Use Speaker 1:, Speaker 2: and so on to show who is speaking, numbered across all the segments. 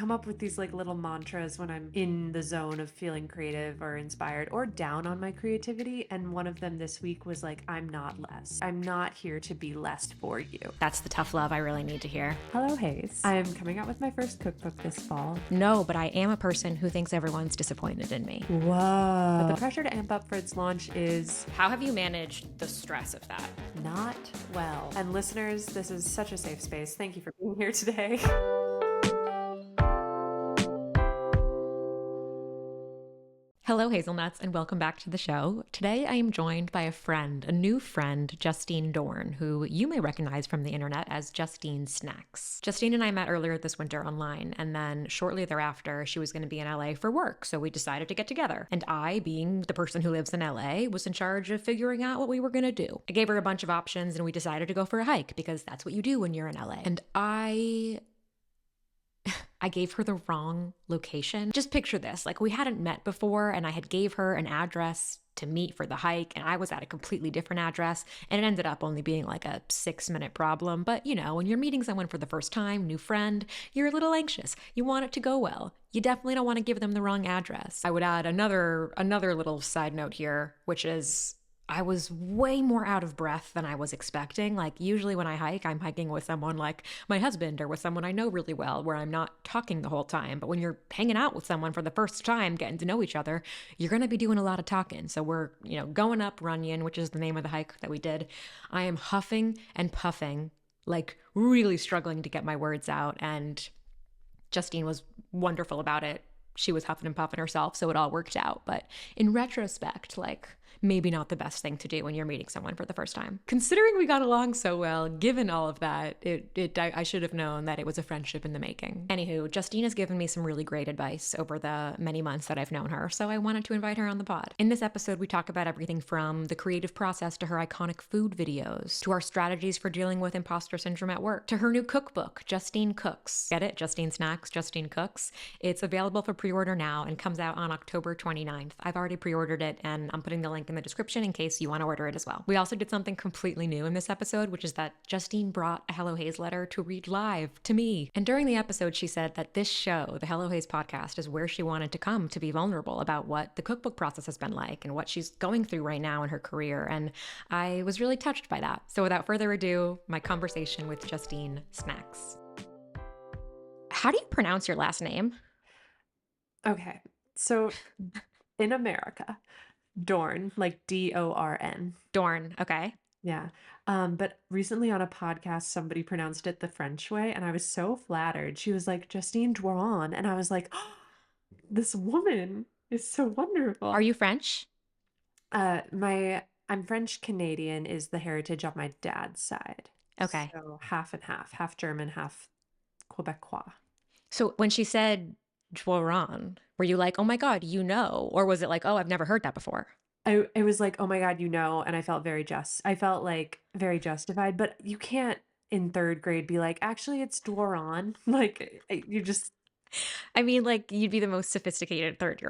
Speaker 1: come up with these like little mantras when I'm in the zone of feeling creative or inspired or down on my creativity. And one of them this week was like, I'm not less. I'm not here to be less for you.
Speaker 2: That's the tough love I really need to hear.
Speaker 1: Hello, Hayes. I'm coming out with my first cookbook this fall.
Speaker 2: No, but I am a person who thinks everyone's disappointed in me.
Speaker 1: Whoa. But the pressure to amp up for its launch is...
Speaker 2: How have you managed the stress of that?
Speaker 1: Not well. And listeners, this is such a safe space. Thank you for being here today.
Speaker 2: Hello, hazelnuts, and welcome back to the show. Today, I am joined by a new friend, Justine Doiron, who you may recognize from the internet as Justine Snacks. Justine and I met earlier this winter online, and then shortly thereafter, she was going to be in LA for work, so we decided to get together. And I, being the person who lives in LA, was in charge of figuring out what we were going to do. I gave her a bunch of options, and we decided to go for a hike, because that's what you do when you're in LA. And I gave her the wrong location. Just picture this, like we hadn't met before and I had gave her an address to meet for the hike and I was at a completely different address and it ended up only being like a 6-minute problem. But you know, when you're meeting someone for the first time, new friend, you're a little anxious. You want it to go well. You definitely don't want to give them the wrong address. I would add another little side note here, which is I was way more out of breath than I was expecting. Like usually when I hike, I'm hiking with someone like my husband or with someone I know really well where I'm not talking the whole time. But when you're hanging out with someone for the first time, getting to know each other, you're going to be doing a lot of talking. So we're, going up Runyon, which is the name of the hike that we did. I am huffing and puffing, like really struggling to get my words out. And Justine was wonderful about it. She was huffing and puffing herself, so it all worked out. But in retrospect, like maybe not the best thing to do when you're meeting someone for the first time. Considering we got along so well, given all of that, I should have known that it was a friendship in the making. Anywho, Justine has given me some really great advice over the many months that I've known her, so I wanted to invite her on the pod. In this episode, we talk about everything from the creative process to her iconic food videos, to our strategies for dealing with imposter syndrome at work, to her new cookbook, Justine Cooks. Get it? Justine Snacks, Justine Cooks. It's available for pre-order now and comes out on October 29th. I've already pre-ordered it and I'm putting the link in the description in case you want to order it as well. We also did something completely new in this episode, which is that Justine brought a Hello Hayes letter to read live to me. And during the episode, she said that this show, the Hello Hayes podcast, is where she wanted to come to be vulnerable about what the cookbook process has been like and what she's going through right now in her career. And I was really touched by that. So without further ado, my conversation with Justine Snacks. How do you pronounce your last name?
Speaker 1: Okay, so in America, Doiron, like Dorn.
Speaker 2: Doiron, okay.
Speaker 1: Yeah. But recently on a podcast, somebody pronounced it the French way, and I was so flattered. She was like, Justine Doiron, and I was like, oh, this woman is so wonderful.
Speaker 2: Are you French?
Speaker 1: I'm French Canadian is the heritage on my dad's side.
Speaker 2: Okay.
Speaker 1: So half and half German, half Quebecois.
Speaker 2: So when she said Doiron, were you like, oh my God, or was it like, oh, I've never heard that before?
Speaker 1: It was like, oh my God, and I felt I felt like very justified, but you can't in third grade be like, actually it's Doiron. Like you just,
Speaker 2: I mean, like you'd be the most sophisticated third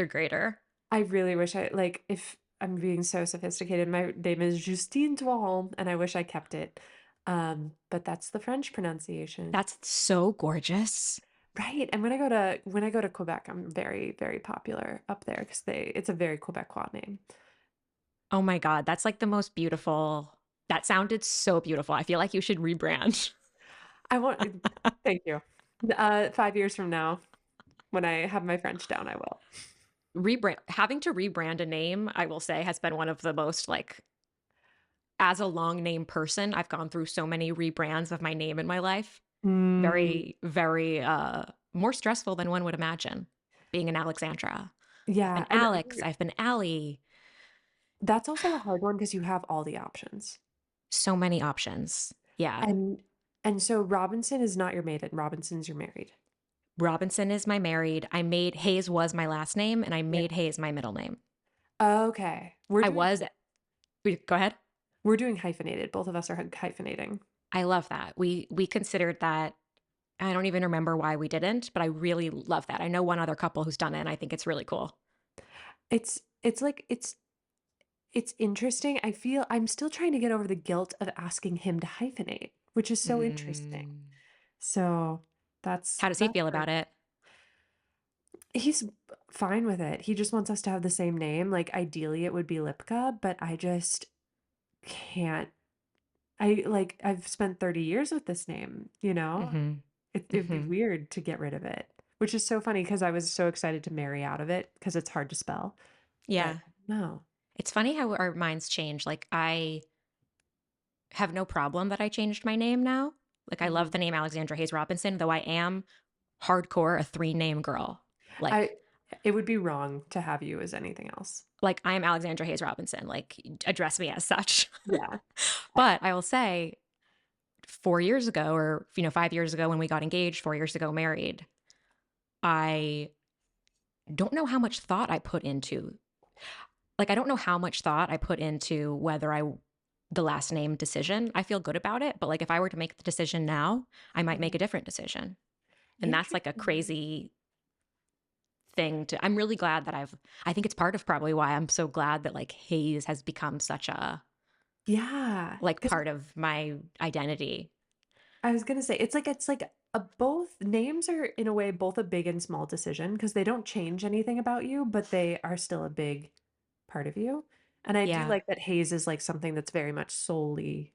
Speaker 2: grader.
Speaker 1: I really wish if I'm being so sophisticated, my name is Justine Doiron and I wish I kept it. But that's the French pronunciation.
Speaker 2: That's so gorgeous.
Speaker 1: Right. And when I go to Quebec, I'm very, very popular up there because it's a very Quebecois name.
Speaker 2: Oh my God. That's like the most beautiful. That sounded so beautiful. I feel like you should rebrand.
Speaker 1: Thank you. 5 years from now, when I have my French down, I will.
Speaker 2: Having to rebrand a name, I will say, has been one of the most as a long name person, I've gone through so many rebrands of my name in my life. Very, very more stressful than one would imagine, being an Alexandra.
Speaker 1: Yeah.
Speaker 2: I've been Alex, I've been Allie.
Speaker 1: That's also a hard one because you have all the options.
Speaker 2: So many options. Yeah.
Speaker 1: And so Robinson is not your maiden. Robinson's your married.
Speaker 2: Robinson is my married. Hayes was my last name, and I made Hayes my middle name.
Speaker 1: Okay.
Speaker 2: Go ahead.
Speaker 1: We're doing hyphenated. Both of us are hyphenating.
Speaker 2: I love that. We considered that. I don't even remember why we didn't, but I really love that. I know one other couple who's done it, and I think it's really cool.
Speaker 1: It's interesting. I feel I'm still trying to get over the guilt of asking him to hyphenate, which is so interesting. So
Speaker 2: How does he feel about it?
Speaker 1: He's fine with it. He just wants us to have the same name. Like, ideally, it would be Lipka, but I just can't. I've spent 30 years with this name, you know?
Speaker 2: Mm-hmm.
Speaker 1: It'd be
Speaker 2: Mm-hmm.
Speaker 1: weird to get rid of it, which is so funny because I was so excited to marry out of it because it's hard to spell. But
Speaker 2: Yeah.
Speaker 1: no.
Speaker 2: It's funny how our minds change. Like, I have no problem that I changed my name now. Like, I love
Speaker 1: Mhm.
Speaker 2: the name Alexandra Hayes Robinson, though I am hardcore a three-name girl.
Speaker 1: I
Speaker 2: Like,
Speaker 1: it would be wrong to have you as anything else.
Speaker 2: like I'm Alexandra Hayes Robinson. Like, address me as such.
Speaker 1: Yeah. I
Speaker 2: But I will say, 4 years ago, or 5 years ago when we got engaged, 4 years ago married, I don't know how much thought I put into. Like, I don't know how much thought I put into whether the last name decision. I feel good about it, but like if I were to make the decision now, I might make
Speaker 1: Mhm.
Speaker 2: a different decision. And that's like a
Speaker 1: Interesting.
Speaker 2: crazy thing to I'm really glad that I think it's part of probably why I'm so glad that like Hayes has become such a
Speaker 1: Yeah,
Speaker 2: like
Speaker 1: because
Speaker 2: part of my identity.
Speaker 1: I was gonna say it's like a both names are in a way both a big and small decision because they don't change anything about you, but they are still a big part of you. And I do
Speaker 2: Yeah.
Speaker 1: like that Hayes is like something that's very much solely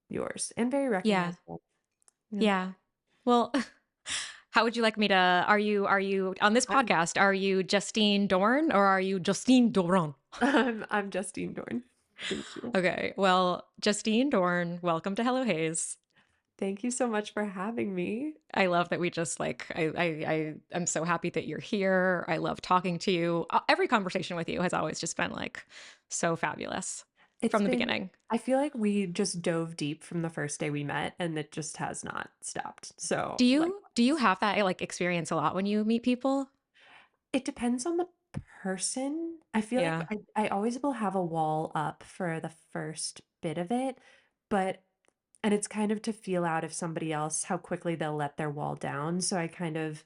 Speaker 1: yours and very
Speaker 2: Yeah.
Speaker 1: recognizable. Yeah.
Speaker 2: Yeah. Well, how would you like me to are you on this
Speaker 1: I'm
Speaker 2: podcast, are you Justine Dorn or are you Justine Doiron?
Speaker 1: I'm Justine Doiron. Thank you.
Speaker 2: Okay. Well, Justine Dorn, welcome to Hello Hayes.
Speaker 1: Thank you so much for having me.
Speaker 2: I love that we just like I'm so happy that you're here. I love talking to you. Every conversation with you has always just been like so fabulous
Speaker 1: It's
Speaker 2: from the
Speaker 1: been
Speaker 2: beginning.
Speaker 1: I feel like we just dove deep from the first day we met and it just has not stopped.
Speaker 2: Do
Speaker 1: So,
Speaker 2: you
Speaker 1: likewise.
Speaker 2: have that like experience a lot when you meet people?
Speaker 1: It depends on the person. I feel like
Speaker 2: Yeah.
Speaker 1: I always will have a wall up for the first bit of it, but and it's kind of to feel out if somebody else how quickly they'll let their wall down. So I kind of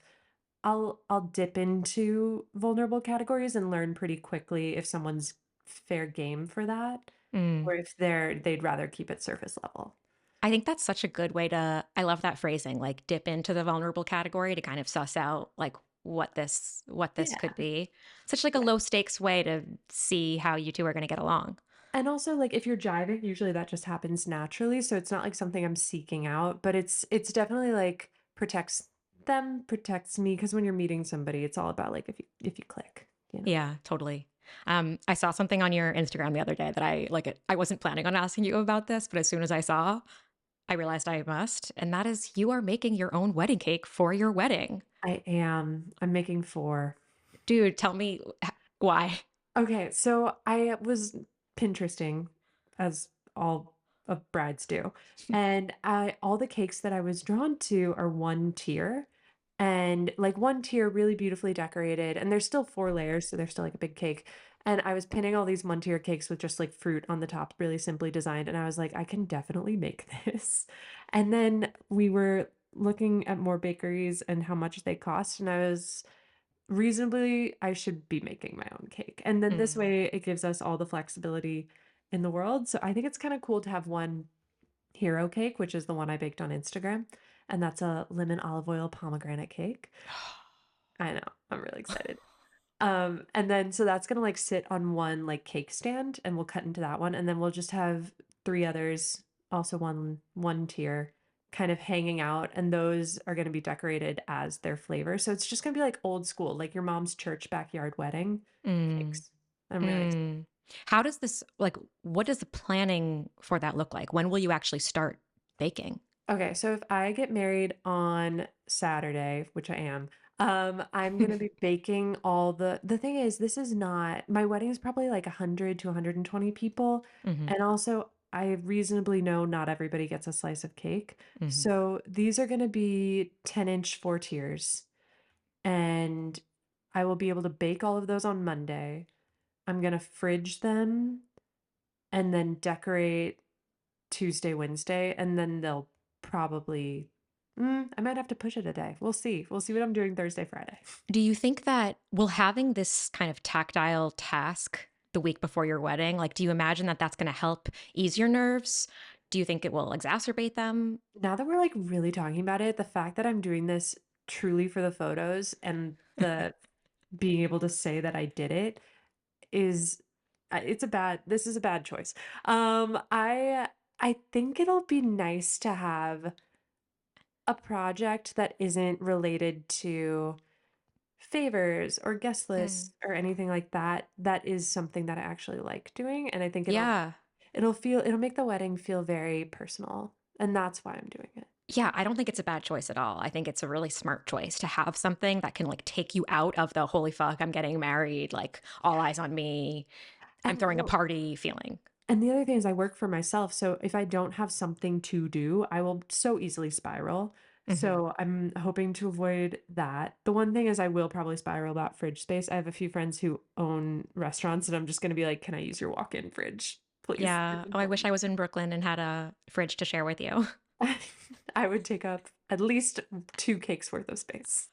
Speaker 1: I'll dip into vulnerable categories and learn pretty quickly if someone's fair game for that
Speaker 2: Mm.
Speaker 1: or if they'd rather keep it surface level.
Speaker 2: I think that's such a good way to I love that phrasing, like dip into the vulnerable category to kind of suss out like what this
Speaker 1: Yeah.
Speaker 2: could be. Such like a
Speaker 1: Yeah.
Speaker 2: low stakes way to see how you two are going to get along.
Speaker 1: And also like if you're jiving, usually that just happens naturally, so it's not like something I'm seeking out, but it's definitely like protects them, protects me because when you're meeting somebody, it's all about like if you click, you know.
Speaker 2: Yeah, totally. I saw something on your Instagram the other day that I wasn't planning on asking you about this, but as soon as I saw, I realized I must, and that is you are making your own wedding cake for your wedding.
Speaker 1: I am. I'm making 4.
Speaker 2: Dude, tell me why.
Speaker 1: Okay, so I was Pinteresting, as all of brides do, and I all the cakes that I was drawn to are 1 tier, and, like, 1 tier really beautifully decorated, and there's still 4 layers, so they're still, like, a big cake, and I was pinning all these 1 tier cakes with just, like, fruit on the top, really simply designed, and I was like, "I can definitely make this." And then we were looking at more bakeries and how much they cost, and I was reasonably, I should be making my own cake. And then this
Speaker 2: Mm,
Speaker 1: way it gives us all the flexibility in the world. So I think it's kind of cool to have one hero cake, which is the one I baked on Instagram. And that's a lemon olive oil pomegranate cake. I know, I'm really excited. And then so that's gonna like sit on one like cake stand and we'll cut into that one. And then we'll just have 3 others, also one tier, kind of hanging out, and those are gonna be decorated as their flavor. So it's just gonna be like old school, like your mom's church backyard wedding
Speaker 2: mm,
Speaker 1: cakes. I'm really excited.
Speaker 2: mm. How does this like what does the planning for that look like? When will you actually start baking?
Speaker 1: Okay, so if I get married on Saturday, which I am, I'm gonna be baking all the thing is this is not my wedding is probably like 100 to 120 people.
Speaker 2: Hmm.
Speaker 1: And also I reasonably know not everybody gets a slice of cake.
Speaker 2: Hmm.
Speaker 1: So these are gonna be 10-inch 4 tiers. And I will be able to bake all of those on Monday. I'm gonna fridge them and then decorate Tuesday, Wednesday, and then they'll probably I might have to push it a day. We'll see. We'll see what I'm doing Thursday, Friday.
Speaker 2: Do you think that will having this kind of tactile task the week before your wedding, like, do you imagine that that's going to help ease your nerves? Do you think it will exacerbate them?
Speaker 1: Now that we're like really talking about it, the fact that I'm doing this truly for the photos and the being able to say that I did it is this is a bad choice. I think it'll be nice to have a project that isn't related to favors or guest
Speaker 2: Mm.
Speaker 1: lists or anything like that. That is something that I actually like doing, and I think
Speaker 2: Yeah.
Speaker 1: it'll make the wedding feel very personal, and that's why I'm doing it.
Speaker 2: Yeah, I don't think it's a bad choice at all. I think it's a really smart choice to have something that can like take you out of the holy fuck, I'm getting married, like all eyes on me, I'm
Speaker 1: And
Speaker 2: throwing a party feeling.
Speaker 1: and the other thing is I work for myself, so if I don't have something to do, I will so easily spiral.
Speaker 2: Hmm.
Speaker 1: So I'm hoping to avoid that. The one thing is I will probably spiral about fridge space. I have a few friends who own restaurants, and I'm just going to be like, "Can I use your walk-in fridge, please?" It's
Speaker 2: Yeah. Oh, I wish
Speaker 1: important.
Speaker 2: I was in Brooklyn and had a fridge to share with you.
Speaker 1: I would take up at least 2 cakes worth of space.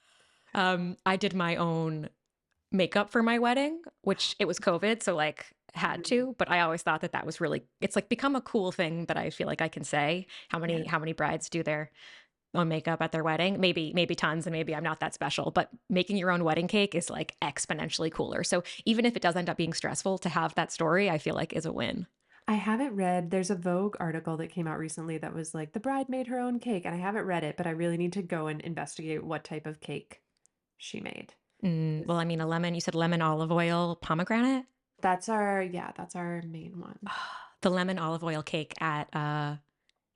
Speaker 2: I did my own makeup for my wedding, which it was COVID, so like had
Speaker 1: Mhm.
Speaker 2: to, but I always thought that that was really it's like become a cool thing that I feel like I can say
Speaker 1: Yeah.
Speaker 2: how many brides do their own makeup at their wedding. Maybe tons and maybe I'm not that special, but making your own wedding cake is like exponentially cooler. So even if it does end up being stressful to have that story, I feel like is a win.
Speaker 1: I haven't read there's a Vogue article that came out recently that was like, "The bride made her own cake," and I haven't read it, but I really need to go and investigate what type of cake she made.
Speaker 2: Well,
Speaker 1: 'Cause
Speaker 2: I mean, a lemon, you said lemon olive oil pomegranate.
Speaker 1: that's our main one.
Speaker 2: The lemon olive oil cake at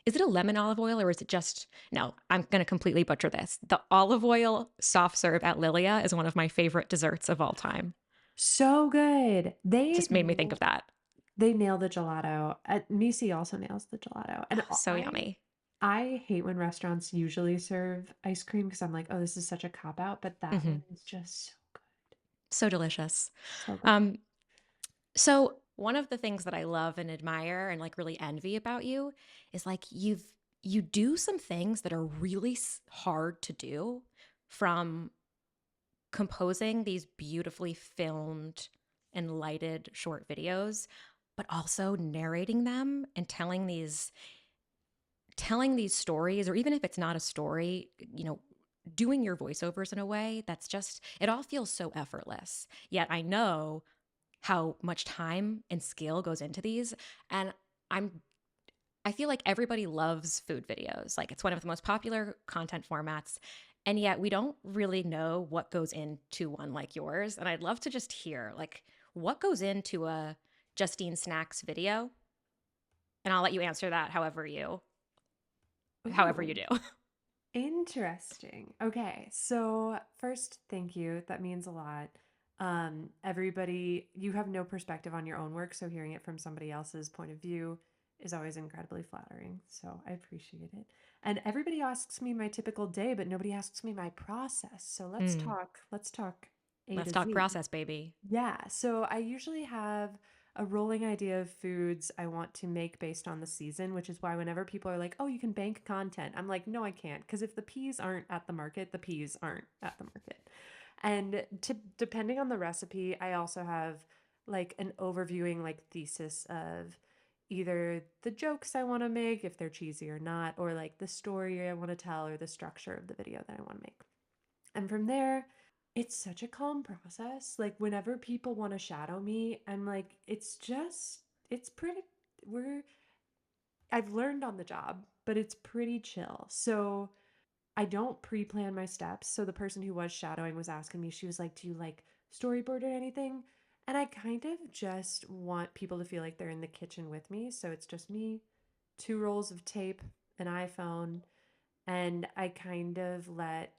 Speaker 2: is it a lemon olive oil or is it just no, I'm going to completely butcher this. The olive oil soft serve at Lilia is one of my favorite desserts of all time.
Speaker 1: So good.
Speaker 2: Just made me think of that.
Speaker 1: They nail the gelato. Nisi also nails the gelato. And
Speaker 2: Oh, so yummy.
Speaker 1: I hate when restaurants usually serve ice cream because I'm like, oh, this is such a cop out, but that
Speaker 2: Hmm.
Speaker 1: one is just so good.
Speaker 2: So delicious.
Speaker 1: So good.
Speaker 2: Um, so one of the things that I love and admire and like really envy about you is like you do some things that are really hard to do, from composing these beautifully filmed and lighted short videos, but also narrating them and telling these stories, or even if it's not a story, doing your voiceovers in a way that's just, it all feels so effortless. Yet I know how much time and skill goes into these. And I'm, I feel like everybody loves food videos. Like it's one of the most popular content formats. And yet we don't really know what goes into one like yours. And I'd love to just hear like what goes into a Justine Snacks video. And I'll let you answer that however you
Speaker 1: Ooh,
Speaker 2: do.
Speaker 1: interesting. Okay. So first, thank you. That means a lot. Everybody, you have no perspective on your own work, so hearing it from somebody else's point of view is always incredibly flattering. So I appreciate it. And everybody asks me my typical day, but nobody asks me my process. So
Speaker 2: Mm,
Speaker 1: let's talk A
Speaker 2: let's
Speaker 1: to
Speaker 2: talk
Speaker 1: Z.
Speaker 2: process, baby.
Speaker 1: Yeah, so I usually have a rolling idea of foods I want to make based on the season, which is why whenever people are like, "Oh, you can bank content," I'm like, "No, I can't," because if the peas aren't at the market, the peas aren't at the market. And depending on the recipe, I also have like an overviewing like thesis of either the jokes I want to make, if they're cheesy or not, or like the story I want to tell or the structure of the video that I want to make. And from there, it's such a calm process. Like whenever people want to shadow me, I'm like, it's pretty we're I've learned on the job, but it's pretty chill. So I don't pre-plan my steps. So the person who was shadowing was asking me, she was like, "Do you like storyboard or anything?" And I kind of just want people to feel like they're in the kitchen with me. So it's just me, 2 rolls of tape, an iPhone, and I kind of let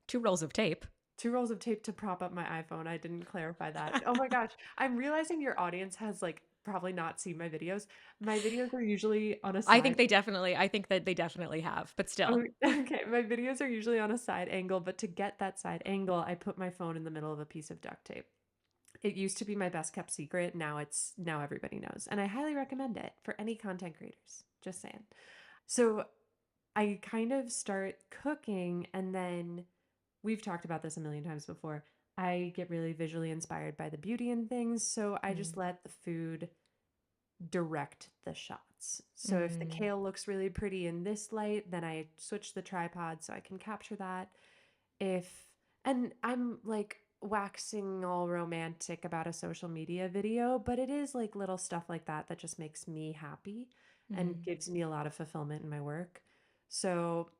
Speaker 2: 2 rolls of tape.
Speaker 1: 2 rolls of tape to prop up my iPhone. I didn't clarify that. Oh my gosh. I'm realizing your audience has like probably not seen my videos. My videos are usually on a side.
Speaker 2: I think that they definitely have, but
Speaker 1: Oh,
Speaker 2: still.
Speaker 1: okay. My videos are usually on a side angle, but to get that side angle, I put my phone in the middle of a piece of duct tape. It used to be my best kept secret. Now everybody knows. And I highly recommend it for any content creators. Just saying. So I kind of start cooking and then we've talked about this a million times before. I get really visually inspired by the beauty in things, so I just
Speaker 2: Mm,
Speaker 1: let the food direct the shots. So if the
Speaker 2: mm,
Speaker 1: kale looks really pretty in this light, then I switch the tripod so I can capture that. If and I'm like waxing all romantic about a social media video, but it is like little stuff like that that just makes me happy and
Speaker 2: Mm.
Speaker 1: gives me a lot of fulfillment in my work. So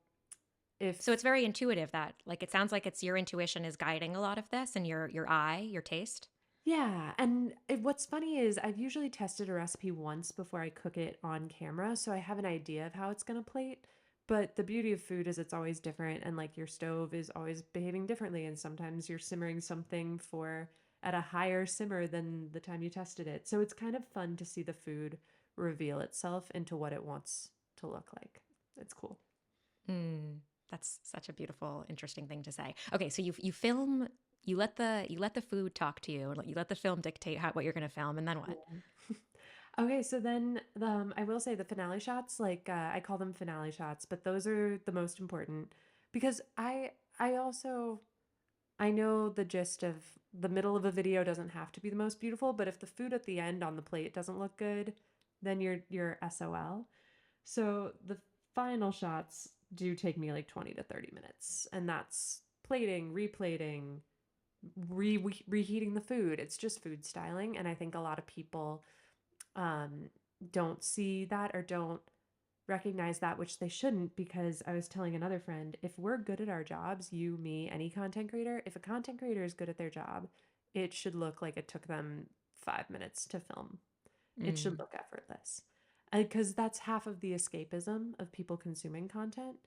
Speaker 2: So it's
Speaker 1: if
Speaker 2: very intuitive that like it sounds like it's your intuition is guiding a lot of this and your eye, your taste.
Speaker 1: Yeah, and what's funny is I've usually tested a recipe once before I cook it on camera, so I have an idea of how it's going to plate. But the beauty of food is it's always different, and like your stove is always behaving differently, and sometimes you're simmering something for at a higher simmer than the time you tested it. So it's kind of fun to see the food reveal itself into what it wants to look like. It's cool.
Speaker 2: Mm, that's such a beautiful, interesting thing to say. Okay, so you film, you let the food talk to you, you let the film dictate what you're going to film, and then what?
Speaker 1: Yeah. Okay, so then I will say the finale shots, like I call them finale shots, but those are the most important because I also I know the gist of the middle of a video doesn't have to be the most beautiful, but if the food at the end on the plate doesn't look good, then you're SOL. So the final shots do take me like 20 to 30 minutes, and that's plating, replating, reheating the food. It's just food styling, and I think a lot of people um, don't see that or don't recognize that, which they shouldn't, because I was telling another friend, if we're good at our jobs, you, me, any content creator, if a content creator is good at their job, it should look like it took them 5 minutes to film. It should
Speaker 2: Mm,
Speaker 1: look effortless. Because that's half of the escapism of people consuming content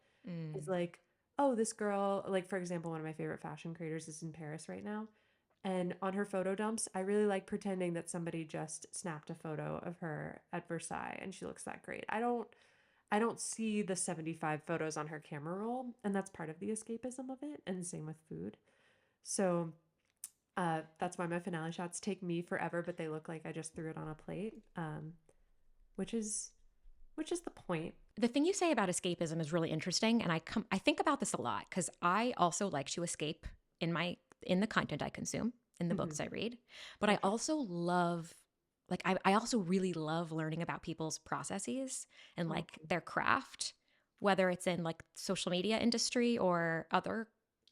Speaker 1: is
Speaker 2: mm,
Speaker 1: like, oh, this girl, like for example, one of my favorite fashion creators is in Paris right now. And on her photo dumps, I really like pretending that somebody just snapped a photo of her at Versailles and she looks that great. I don't see the 75 photos on her camera roll, and that's part of the escapism of it, and same with food. So that's why my finale shots take me forever, but they look like I just threw it on a plate, which is which is the point.
Speaker 2: the thing you say about escapism is really interesting, and I think about this a lot because I also like to escape in the content I consume, in the books
Speaker 1: Hmm.
Speaker 2: I read, but I
Speaker 1: Okay.
Speaker 2: also love like I also really love learning about people's processes and
Speaker 1: Oh,
Speaker 2: like their craft, whether it's in like social media industry or other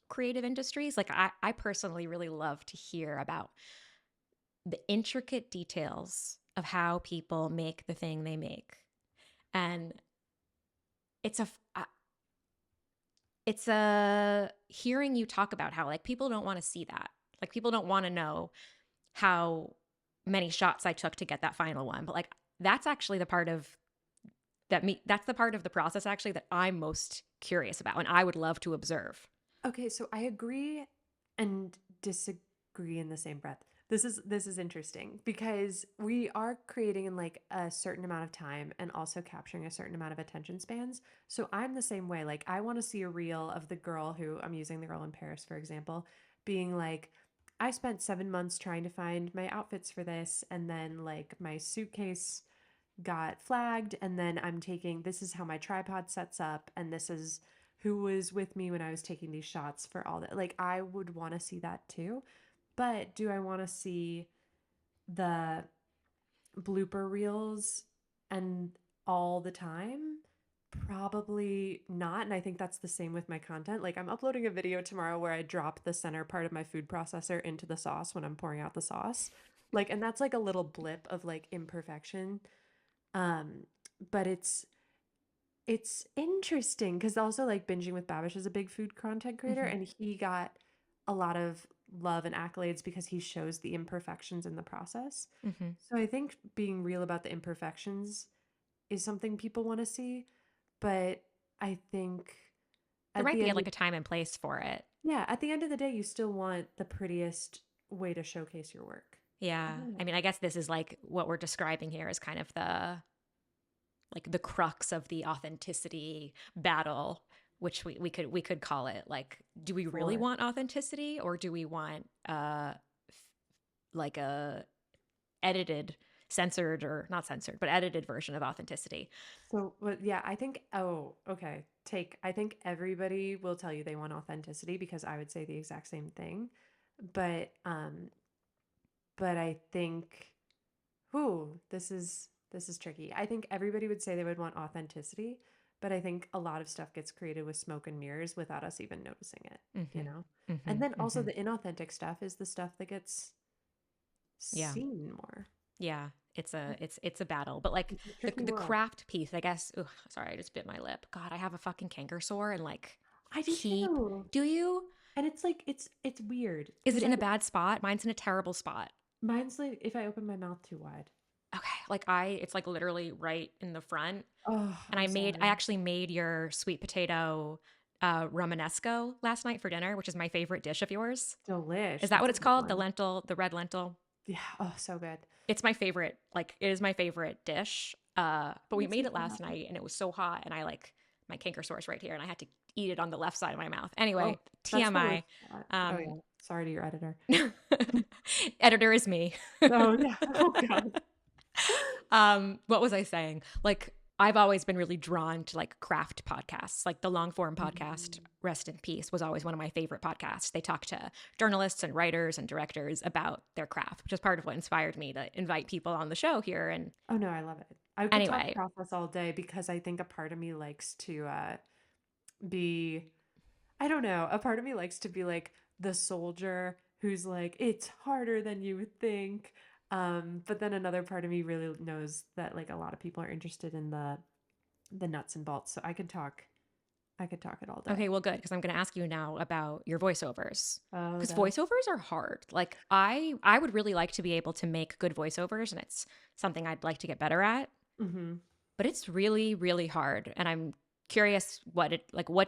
Speaker 2: creative industries. Like I personally really love to hear about the intricate details of how people make the thing they make. And it's a hearing you talk about how like people don't want to see that. Like people don't want to know how many shots I took to get that final one. But like that's actually the part of that's the part of the process actually that I'm most curious about and I would love to observe.
Speaker 1: okay, so I agree and disagree in the same breath. This is interesting because we are creating in like a certain amount of time and also capturing a certain amount of attention spans. So I'm the same way. Like I want to see a reel of the girl who I'm using the girl in Paris, for example, being like, I spent 7 months trying to find my outfits for this, and then like my suitcase got flagged, and then I'm taking this is how my tripod sets up, and this is who was with me when I was taking these shots for all that. Like I would want to see that too. But do I want to see the blooper reels and all the time? Probably not. And I think that's the same with my content. Like I'm uploading a video tomorrow where I drop the center part of my food processor into the sauce when I'm pouring out the sauce. Like, and that's like a little blip of like imperfection. Um, but it's interesting because also like binging with Babish is a big food content creator,
Speaker 2: Mm-hmm.
Speaker 1: and he got a lot of love and accolades because he shows the imperfections in the process.
Speaker 2: Mm-hmm.
Speaker 1: So I think being real about the imperfections is something people want to see, but I think
Speaker 2: There
Speaker 1: at
Speaker 2: might
Speaker 1: the
Speaker 2: be
Speaker 1: end
Speaker 2: like
Speaker 1: of
Speaker 2: a time and place for it.
Speaker 1: yeah, at the end of the day, you still want the prettiest way to showcase your work. I
Speaker 2: Yeah.
Speaker 1: don't
Speaker 2: I
Speaker 1: know.
Speaker 2: mean, I guess this is like what we're describing here is kind of the crux of the authenticity battle, which we could call it. Like, do we really
Speaker 1: For
Speaker 2: want authenticity or do we want like a edited, censored or not censored, but edited version of authenticity?
Speaker 1: so, but yeah, I think, oh, okay. I think everybody will tell you they want authenticity because I would say the exact same thing. But, um, but I think, this is tricky. I think everybody would say they would want authenticity, but I think a lot of stuff gets created with smoke and mirrors without us even noticing it, you
Speaker 2: Mm-hmm.
Speaker 1: know? And
Speaker 2: Mm-hmm.
Speaker 1: then also
Speaker 2: Mm-hmm.
Speaker 1: the inauthentic stuff is the stuff that gets
Speaker 2: Yeah.
Speaker 1: seen more.
Speaker 2: Yeah. It's a battle. But like
Speaker 1: It's a
Speaker 2: the
Speaker 1: tricky
Speaker 2: the
Speaker 1: world.
Speaker 2: craft piece, I guess. Ugh, sorry, I just bit my lip. God, I have a fucking canker sore and like
Speaker 1: I do
Speaker 2: keep.
Speaker 1: too.
Speaker 2: Do you?
Speaker 1: And it's like it's weird
Speaker 2: Is it
Speaker 1: because
Speaker 2: in
Speaker 1: I
Speaker 2: a bad spot? Mine's in a terrible spot.
Speaker 1: mine's like if I open my mouth too wide.
Speaker 2: Okay. It's like literally right in the front.
Speaker 1: Oh,
Speaker 2: And
Speaker 1: I'm
Speaker 2: I
Speaker 1: sorry.
Speaker 2: actually made your sweet potato romanesco last night for dinner, which is my favorite dish of yours. Is
Speaker 1: Delish.
Speaker 2: that
Speaker 1: That's
Speaker 2: what
Speaker 1: a
Speaker 2: it's
Speaker 1: good
Speaker 2: called?
Speaker 1: one.
Speaker 2: The red lentil.
Speaker 1: Yeah. Oh, so good.
Speaker 2: It's my favorite. Like it is my favorite dish. But we
Speaker 1: Makes me
Speaker 2: made it
Speaker 1: so
Speaker 2: last
Speaker 1: happy.
Speaker 2: night and it was so hot and I like my canker sore's right here and I had to eat it on the left side of my mouth.
Speaker 1: Oh,
Speaker 2: Anyway,
Speaker 1: that's the
Speaker 2: TMI.
Speaker 1: worst spot. Oh
Speaker 2: Um,
Speaker 1: yeah. Sorry to your editor.
Speaker 2: editor is me.
Speaker 1: Oh yeah. Oh God.
Speaker 2: What was I saying? Like I've always been really drawn to like craft podcasts. Like the long form podcast,
Speaker 1: Mhm.
Speaker 2: Rest in Peace, was always one of my favorite podcasts. They talk to journalists and writers and directors about their craft, which is part of what inspired me to invite people on the show here. And
Speaker 1: Oh no, I love it. I could talk
Speaker 2: anyway,
Speaker 1: process all day because I think a part of me likes to be I don't know, a part of me likes to be like the soldier who's like it's harder than you would think. But then another part of me really knows that like a lot of people are interested in the nuts and bolts. So I could talk it all day.
Speaker 2: okay, well, good because I'm going to ask you now about your voiceovers
Speaker 1: Oh,
Speaker 2: because
Speaker 1: that's
Speaker 2: voiceovers are hard. Like I would really like to be able to make good voiceovers, and it's something I'd like to get better at.
Speaker 1: mhm.
Speaker 2: But it's really, really hard. And I'm curious what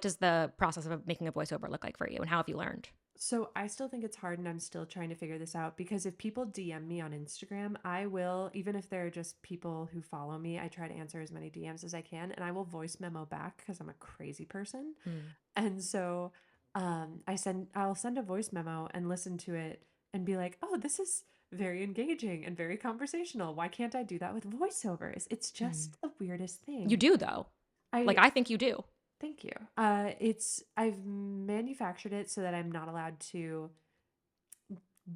Speaker 2: does the process of making a voiceover look like for you and how have you learned?
Speaker 1: So I still think it's hard and I'm still trying to figure this out because if people DM me on Instagram, I will, even if they're just people who follow me, I try to answer as many DMs as I can and I will voice memo back because I'm a crazy person.
Speaker 2: Mm.
Speaker 1: And so I'll send a voice memo and listen to it and be like, oh, this is very engaging and very conversational. Why can't I do that with voiceovers? It's
Speaker 2: Mm.
Speaker 1: just the weirdest
Speaker 2: You
Speaker 1: thing.
Speaker 2: do though. Like
Speaker 1: I
Speaker 2: I think you do.
Speaker 1: Thank you. I've manufactured it so that I'm not allowed to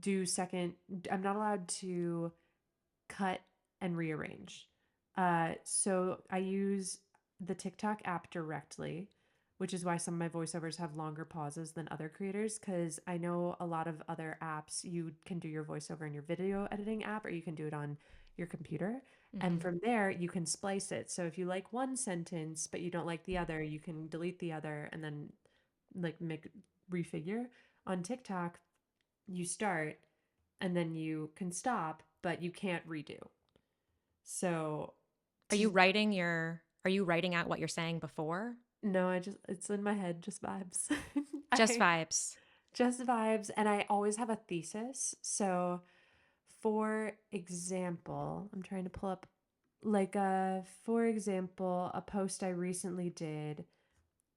Speaker 1: do second. I'm not allowed to cut and rearrange. So I use the TikTok app directly, which is why some of my voiceovers have longer pauses than other creators. Because I know a lot of other apps, you can do your voiceover in your video editing app, or you can do it on your computer. And
Speaker 2: Hmm.
Speaker 1: from there, you can splice it. So if you like one sentence, but you don't like the other, you can delete the other and then like make refigure. On TikTok, you start and then you can stop, but you can't redo. So to,
Speaker 2: Are you writing out what you're saying before?
Speaker 1: no, I just it's in my head, just vibes.
Speaker 2: Just
Speaker 1: I
Speaker 2: vibes.
Speaker 1: just vibes and I always have a thesis. So for example, I'm trying to pull up like for example, a post I recently did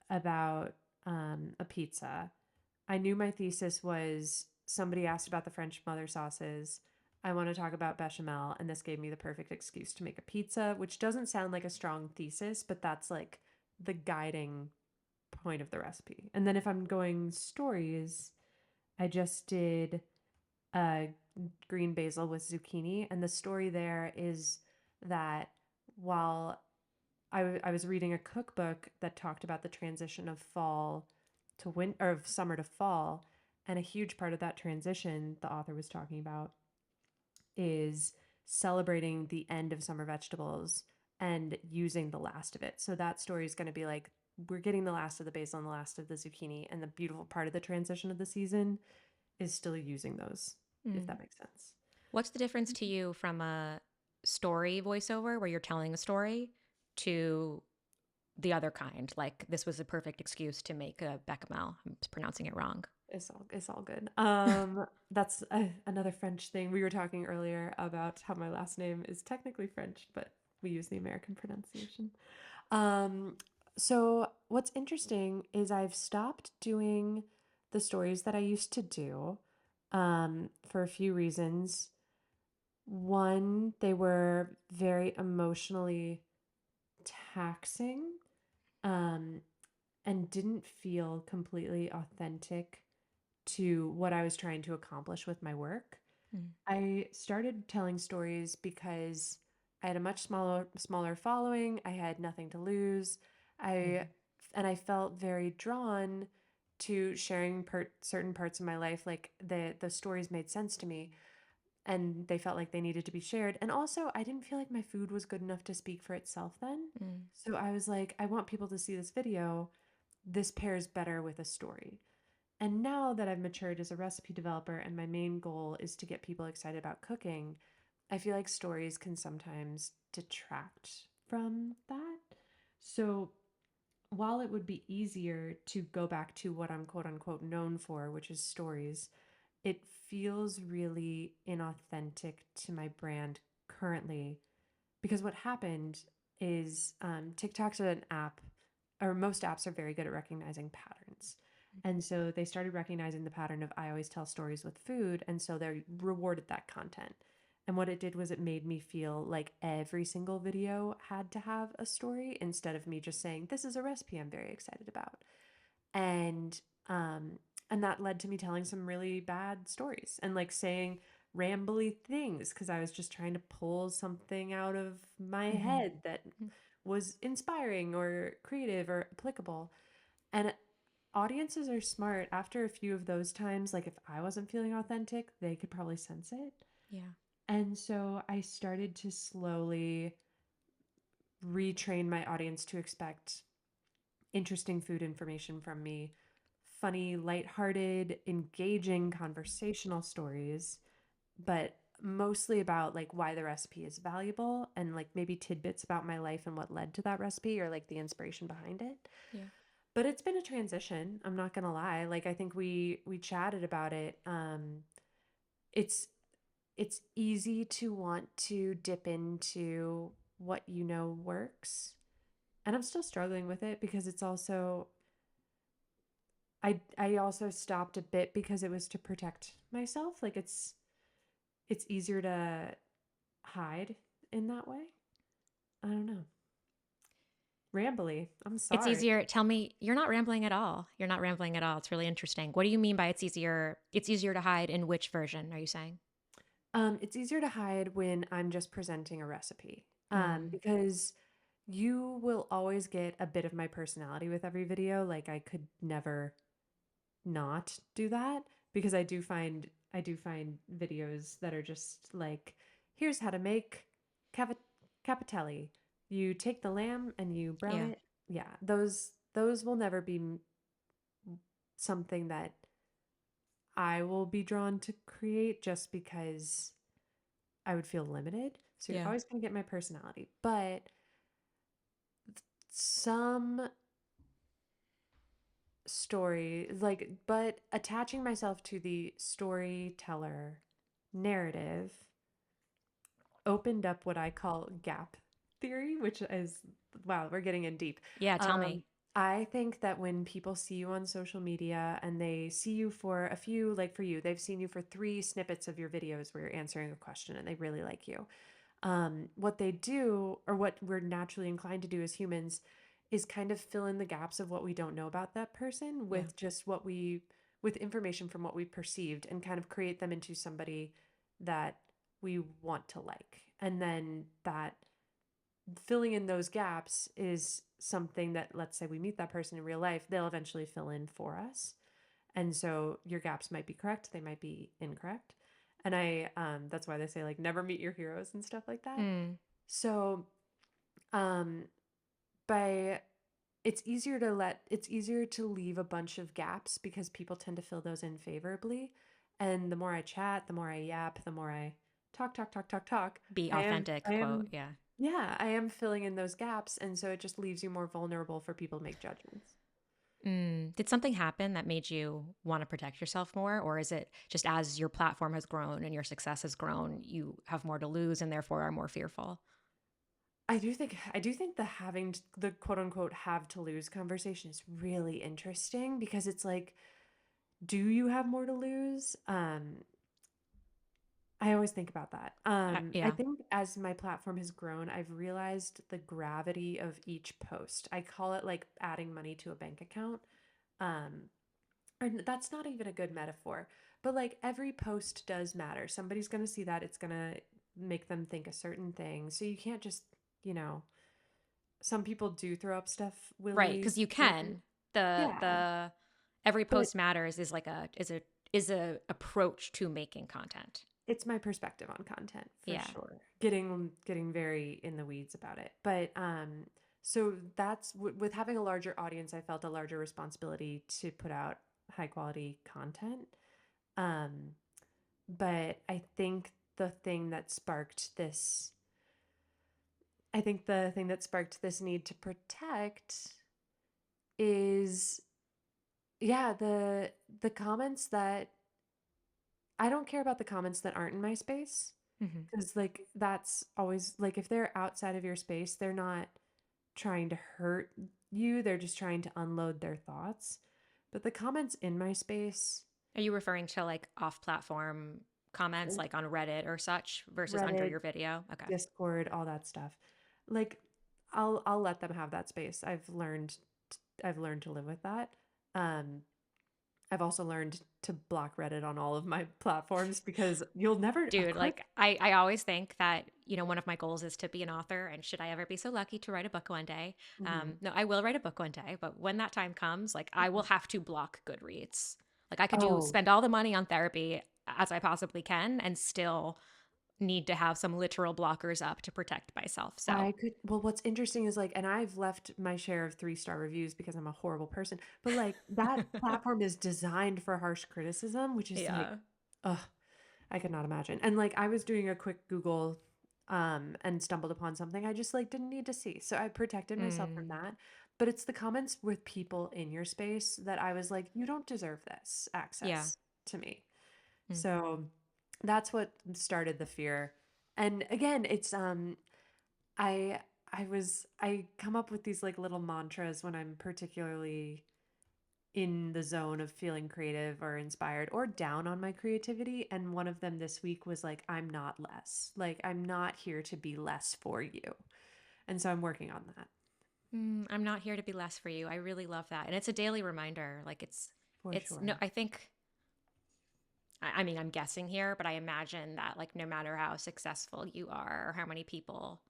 Speaker 1: about a pizza. I knew my thesis was somebody asked about the French mother sauces. I want to talk about bechamel, and this gave me the perfect excuse to make a pizza, which doesn't sound like a strong thesis, but that's like the guiding point of the recipe. And then if I'm going stories, I just did uh, green basil with zucchini, and the story there is that while I was reading a cookbook that talked about the transition of fall to winter or of summer to fall. And a huge part of that transition the author was talking about is celebrating the end of summer vegetables and using the last of it. So that story is going to be like, we're getting the last of the basil and the last of the zucchini. And the beautiful part of the transition of the season is still using those, if
Speaker 2: Mm.
Speaker 1: that makes sense.
Speaker 2: What's the difference to you from a story voiceover where you're telling a story to the other kind? Like this was a perfect excuse to make a bechamel. I'm pronouncing it wrong.
Speaker 1: It's all good. That's another French thing. We were talking earlier about how my last name is technically French, but we use the American pronunciation. Um, so what's interesting is I've stopped doing the stories that I used to do, for a few reasons. One, they were very emotionally taxing, um, and didn't feel completely authentic to what I was trying to accomplish with my work.
Speaker 2: Mm.
Speaker 1: I started telling stories because I had a much smaller following. I had nothing to lose. I
Speaker 2: Mhm.
Speaker 1: and I felt very drawn to sharing certain parts of my life. Like the stories made sense to me, and they felt like they needed to be shared. And also, I didn't feel like my food was good enough to speak for itself then.
Speaker 2: Mm.
Speaker 1: So I was like, I want people to see this video. This pairs better with a story. And now that I've matured as a recipe developer and my main goal is to get people excited about cooking, I feel like stories can sometimes detract from that. So while it would be easier to go back to what I'm quote unquote known for, which is stories, it feels really inauthentic to my brand currently because what happened is TikTok's an app, or most apps are very good at recognizing patterns. And so they started recognizing the pattern of I always tell stories with food. And so they rewarded that content. And what it did was it made me feel like every single video had to have a story instead of me just saying, this is a recipe I'm very excited about. And um and that led to me telling some really bad stories and like saying rambly things because I was just trying to pull something out of my
Speaker 2: Mhm.
Speaker 1: head that was inspiring or creative or applicable. And audiences are smart. After a few of those times, like if I wasn't feeling authentic, they could probably sense it.
Speaker 2: Yeah.
Speaker 1: And so I started to slowly retrain my audience to expect interesting food information from me, funny, lighthearted, engaging conversational stories, but mostly about like why the recipe is valuable and like maybe tidbits about my life and what led to that recipe or like the inspiration behind it.
Speaker 2: Yeah.
Speaker 1: But it's been a transition, I'm not going to lie. Like I think we chatted about it. It's it's easy to want to dip into what you know works. And I'm still struggling with it because it's also I also stopped a bit because it was to protect myself. Like it's easier to hide in that way. I don't know. Rambly. I'm
Speaker 2: It's
Speaker 1: sorry.
Speaker 2: easier. Tell me, you're not rambling at all. You're not rambling at all. It's really interesting. What do you mean by it's easier? It's easier to hide in which version are you saying?
Speaker 1: It's easier to hide when I'm just presenting a recipe.
Speaker 2: Mm.
Speaker 1: Because you will always get a bit of my personality with every video. Like I could never not do that because I do find videos that are just like here's how to make cav- capitelli. You take the lamb and you brown
Speaker 2: Yeah.
Speaker 1: it. Yeah, those will never be something that I will be drawn to create just because I would feel limited. So you're
Speaker 2: Yeah.
Speaker 1: always going to get my personality, but some story but attaching myself to the storyteller narrative opened up what I call gap theory, which is wow, we're getting in deep.
Speaker 2: Yeah. Tell
Speaker 1: um
Speaker 2: me.
Speaker 1: I think that when people see you on social media and they see you for a few, like for you, they've seen you for 3 snippets of your videos where you're answering a question and they really like you. What they do, or what we're naturally inclined to do as humans, is kind of fill in the gaps of what we don't know about that person
Speaker 2: Yeah.
Speaker 1: with just with information from what we perceived and kind of create them into somebody that we want to like. And then that filling in those gaps is something that, let's say we meet that person in real life, they'll eventually fill in for us. And so your gaps might be correct, they might be incorrect. And that's why they say like never meet your heroes and stuff like that.
Speaker 2: Mm.
Speaker 1: So um by it's easier to leave a bunch of gaps because people tend to fill those in favorably. And the more I chat, the more I yap, the more I talk,
Speaker 2: Be
Speaker 1: I am
Speaker 2: authentic,
Speaker 1: I
Speaker 2: quote.
Speaker 1: am
Speaker 2: Yeah.
Speaker 1: yeah, I am filling in those gaps, and so it just leaves you more vulnerable for people to make judgments.
Speaker 2: Mm. Did something happen that made you want to protect yourself more? Or is it just as your platform has grown and your success has grown, you have more to lose and therefore are more fearful?
Speaker 1: I do think the quote unquote have to lose conversation is really interesting because it's like, do you have more to lose? I always think about that. I
Speaker 2: Yeah.
Speaker 1: think as my platform has grown, I've realized the gravity of each post. I call it like adding money to a bank account. Um, and that's not even a good metaphor, but like every post does matter. Somebody's going to see that. It's going to make them think a certain thing. So you can't just, you know, some people do throw up stuff
Speaker 2: Right,
Speaker 1: willy
Speaker 2: because you
Speaker 1: nilly.
Speaker 2: can. The
Speaker 1: Yeah,
Speaker 2: the every
Speaker 1: but
Speaker 2: post matters is like a approach to making content.
Speaker 1: it's my perspective on content for
Speaker 2: Yeah.
Speaker 1: sure. Getting very in the weeds about it. But so that's with having a larger audience, I felt a larger responsibility to put out high quality content. Um, but the thing that sparked this I think the thing that sparked this need to protect is yeah, the comments that I don't care about the comments that aren't in my space.
Speaker 2: Hmm.
Speaker 1: Because, like, that's always like, if they're outside of your space, they're not trying to hurt you, they're just trying to unload their thoughts. But the comments in my space,
Speaker 2: Are you referring to like off-platform comments, like on Reddit or such, versus under
Speaker 1: Reddit,
Speaker 2: your video? Okay.
Speaker 1: Discord, all that stuff, like, I'll let them have that space. I've learned to live with that. Um, I've also learned to block Reddit on all of my platforms because you'll never, of
Speaker 2: Dude,
Speaker 1: course.
Speaker 2: like I always think that, one of my goals is to be an author. And should I ever be so lucky to write a book one day?
Speaker 1: Mhm.
Speaker 2: No, I will write a book one day, but when that time comes, like I will have to block Goodreads. Like I could
Speaker 1: Oh,
Speaker 2: spend all the money on therapy as I possibly can and still need to have some literal blockers up to protect myself. So
Speaker 1: I could well, what's interesting is, like, and I've left my share of three-star reviews because I'm a horrible person, but, like, that platform is designed for harsh criticism, which is like,
Speaker 2: yeah.
Speaker 1: ugh, I could not imagine. And, like, I was doing a quick Google, and stumbled upon something I just, like, didn't need to see, so I protected myself from
Speaker 2: Mm,
Speaker 1: that. But it's the comments with people in your space that I was like, "You don't deserve this
Speaker 2: yeah.
Speaker 1: access to me."
Speaker 2: Mm.
Speaker 1: So, that's what started the fear. And again, it's, I I come up with these, like, little mantras when I'm particularly in the zone of feeling creative or inspired or down on my creativity, and one of them this week was like, "I'm not less." Like, I'm not here to be less for you. And so I'm working on that
Speaker 2: I'm not here to be less for you. I really love that. And it's a daily reminder. Like
Speaker 1: for
Speaker 2: it's no,
Speaker 1: sure.
Speaker 2: I think, I mean, I'm guessing here, but I imagine that like no matter how successful you are or how many people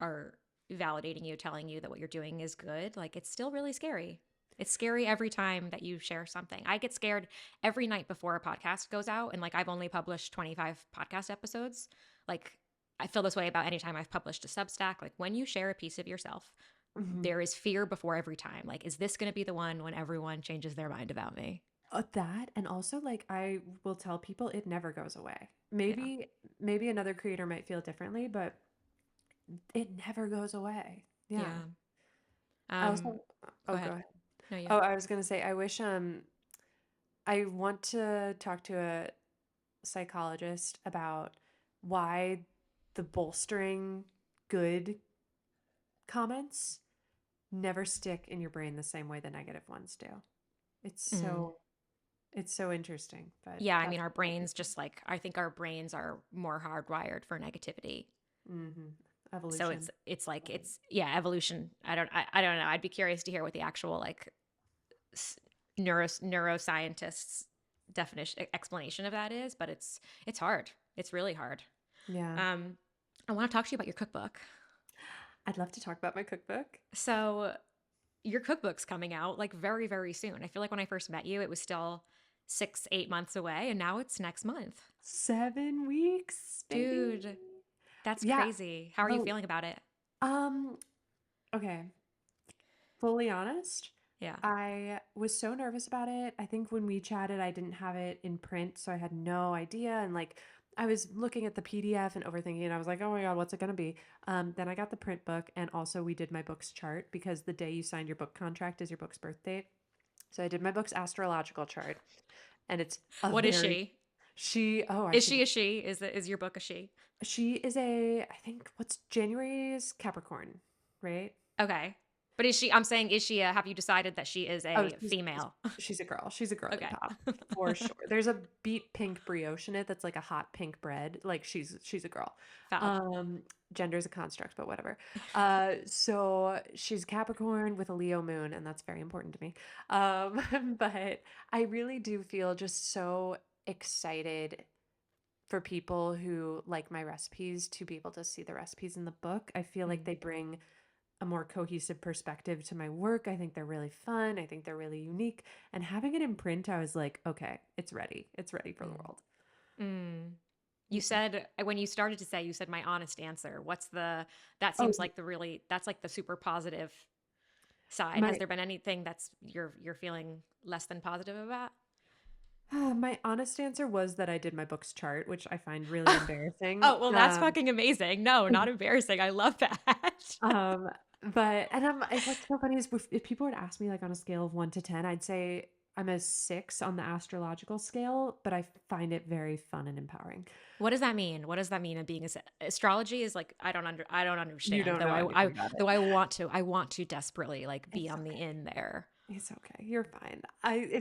Speaker 2: are validating you, telling you that what you're doing is good, like it's still really scary. It's scary every time that you share something. I get scared every night before a podcast goes out. And like I've only published 25 podcast episodes. Like I feel this way about any time I've published a Substack. Like when you share a piece of yourself,
Speaker 1: Mhm.
Speaker 2: there is fear before every time. Like, is this going to be the one when everyone changes their mind about me?
Speaker 1: That and also, like, I will tell people it never goes away.
Speaker 2: Yeah.
Speaker 1: Maybe another creator might feel differently, but it never goes away. Yeah.
Speaker 2: Yeah.
Speaker 1: I
Speaker 2: Um,
Speaker 1: also
Speaker 2: Go
Speaker 1: oh, go
Speaker 2: ahead.
Speaker 1: ahead.
Speaker 2: No, you.
Speaker 1: Oh, I was gonna say, I wish, I want to talk to a psychologist about why the bolstering good comments never stick in your brain the same way the negative ones do. It's
Speaker 2: Mm.
Speaker 1: so it's so interesting, but
Speaker 2: Yeah, I mean,
Speaker 1: that's
Speaker 2: our
Speaker 1: what I'm
Speaker 2: brains
Speaker 1: working on.
Speaker 2: just like, I think our brains are more hardwired for negativity. So
Speaker 1: Evolution.
Speaker 2: it's like yeah, evolution. I don't know. I'd be curious to hear what the actual like neuroscientists definition explanation of that is, but it's hard. It's really hard.
Speaker 1: Yeah.
Speaker 2: Um, I want to talk to you about your cookbook.
Speaker 1: I'd love to talk about my cookbook.
Speaker 2: So your cookbook's coming out like very, very soon. I feel like when I first met you, it was still 6, 8 months away, and now it's next month.
Speaker 1: 7 weeks, baby.
Speaker 2: Dude, that's
Speaker 1: Yeah.
Speaker 2: crazy. How are you
Speaker 1: The
Speaker 2: feeling about it?
Speaker 1: um okay, fully honest,
Speaker 2: Yeah.
Speaker 1: I was so nervous about it. I think when we chatted, I didn't have it in print, so I had no idea. And, like, I was looking at the PDF and overthinking, and I was like, "Oh my God, what's it gonna be?" Then I got the print book, and also we did my book's chart because the day you signed your book contract is your book's birth date. So I did my book's astrological chart, and it's a
Speaker 2: What is
Speaker 1: very
Speaker 2: she?
Speaker 1: I
Speaker 2: Is
Speaker 1: should
Speaker 2: she a she? Is your book a she?
Speaker 1: she is I think what's January's Capricorn, right?
Speaker 2: Okay. But is she, I'm saying, is she a, have you decided that she is
Speaker 1: Oh,
Speaker 2: a female?
Speaker 1: she's a girl. She's a girly
Speaker 2: Okay.
Speaker 1: pop for sure. There's a beet pink brioche in it that's like a hot pink bread. Like, she's a girl.
Speaker 2: Fab.
Speaker 1: Um, Gender is a construct, but whatever. So she's Capricorn with a Leo moon, and that's very important to me. But I really do feel just so excited for people who like my recipes to be able to see the recipes in the book. I feel like
Speaker 2: Mm.
Speaker 1: they bring a more cohesive perspective to my work. I think they're really fun. I think they're really unique. And having it in print, I was like, okay, it's ready. It's ready for the
Speaker 2: Mm.
Speaker 1: world.
Speaker 2: Mm. You
Speaker 1: Mhm.
Speaker 2: said when you started to say, you said my honest answer. That
Speaker 1: Oh,
Speaker 2: seems like that's like the super positive side. Has
Speaker 1: my
Speaker 2: there been anything that's you're feeling less than positive about?
Speaker 1: my honest answer was that I did my book's chart, which I find really embarrassing.
Speaker 2: Oh, well, that's fucking amazing. No, not embarrassing. I love that.
Speaker 1: Um, but and what's so funny is if people would ask me like on a scale of 1 to 10, I'd say I'm a 6 on the astrological scale, but I find it very fun and empowering.
Speaker 2: What does that mean? What does that mean of being astrology is like I don't
Speaker 1: You
Speaker 2: understand.
Speaker 1: don't know anything about it.
Speaker 2: Though I want to desperately like be
Speaker 1: It's
Speaker 2: on the
Speaker 1: okay.
Speaker 2: in there.
Speaker 1: It's okay. You're fine.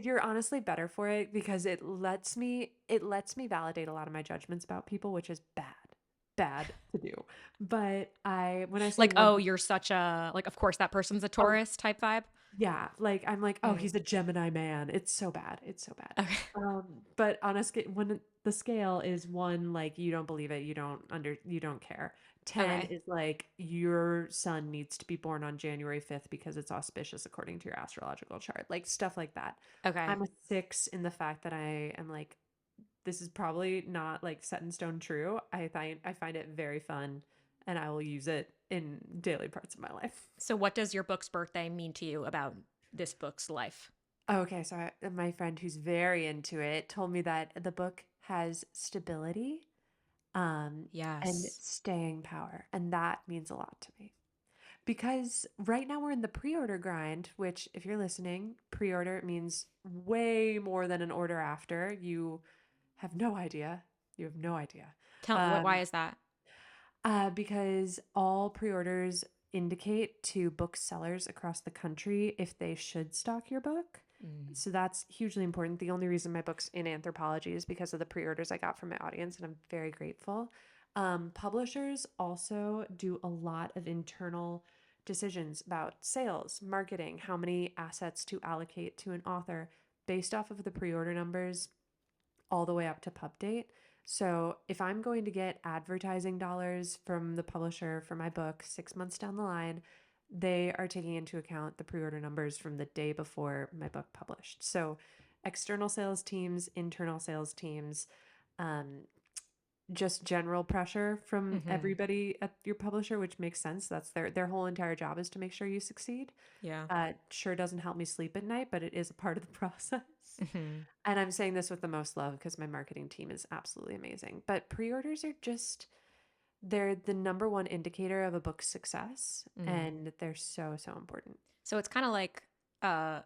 Speaker 1: You're honestly better for it because it lets me validate a lot of my judgments about people, which is bad to do. But I when I say
Speaker 2: Like,
Speaker 1: one
Speaker 2: oh,
Speaker 1: to
Speaker 2: you're such a like of course that person's a
Speaker 1: oh,
Speaker 2: Taurus type vibe.
Speaker 1: yeah, like, I'm like, "Oh,
Speaker 2: Mm.
Speaker 1: he's a Gemini man." It's so bad, it's so bad.
Speaker 2: Okay.
Speaker 1: But on a scale when the scale is 1, like, you don't believe it, you don't care. 10
Speaker 2: Okay.
Speaker 1: is like, your son needs to be born on January 5th because it's auspicious according to your astrological chart, like, stuff like that.
Speaker 2: Okay.
Speaker 1: I'm a 6 in the fact that I am like, this is probably not, like, set in stone true. I find it very fun, and I will use it in daily parts of my life.
Speaker 2: So what does your book's birthday mean to you about this book's life?
Speaker 1: Okay, so my friend who's very into it told me that the book has stability, and
Speaker 2: Yes.
Speaker 1: staying power, and that means a lot to me. Because right now we're in the pre-order grind, which if you're listening, pre-order means way more than an order after. You have no idea. You have no idea.
Speaker 2: Tell what why
Speaker 1: Um,
Speaker 2: is that?
Speaker 1: because all pre-orders indicate to booksellers across the country if they should stock your book.
Speaker 2: Mm.
Speaker 1: So that's hugely important. The only reason my book's in anthropology is because of the pre-orders I got from my audience, and I'm very grateful. Publishers also do a lot of internal decisions about sales, marketing, how many assets to allocate to an author based off of the pre-order numbers all the way up to pub date. So if I'm going to get advertising dollars from the publisher for my book 6 months down the line, they are taking into account the pre-order numbers from the day before my book published. So external sales teams, internal sales teams, um, just general pressure from
Speaker 2: Mhm.
Speaker 1: everybody at your publisher, which makes sense. That's their whole entire job is to make sure you succeed.
Speaker 2: Yeah.
Speaker 1: Sure doesn't help me sleep at night, but it is a part of the process.
Speaker 2: Mhm.
Speaker 1: And I'm saying this with the most love because my marketing team is absolutely amazing. But pre-orders are just, they're the number one indicator of a book's success.
Speaker 2: Mm.
Speaker 1: And they're so, so important.
Speaker 2: So it's kind of like uh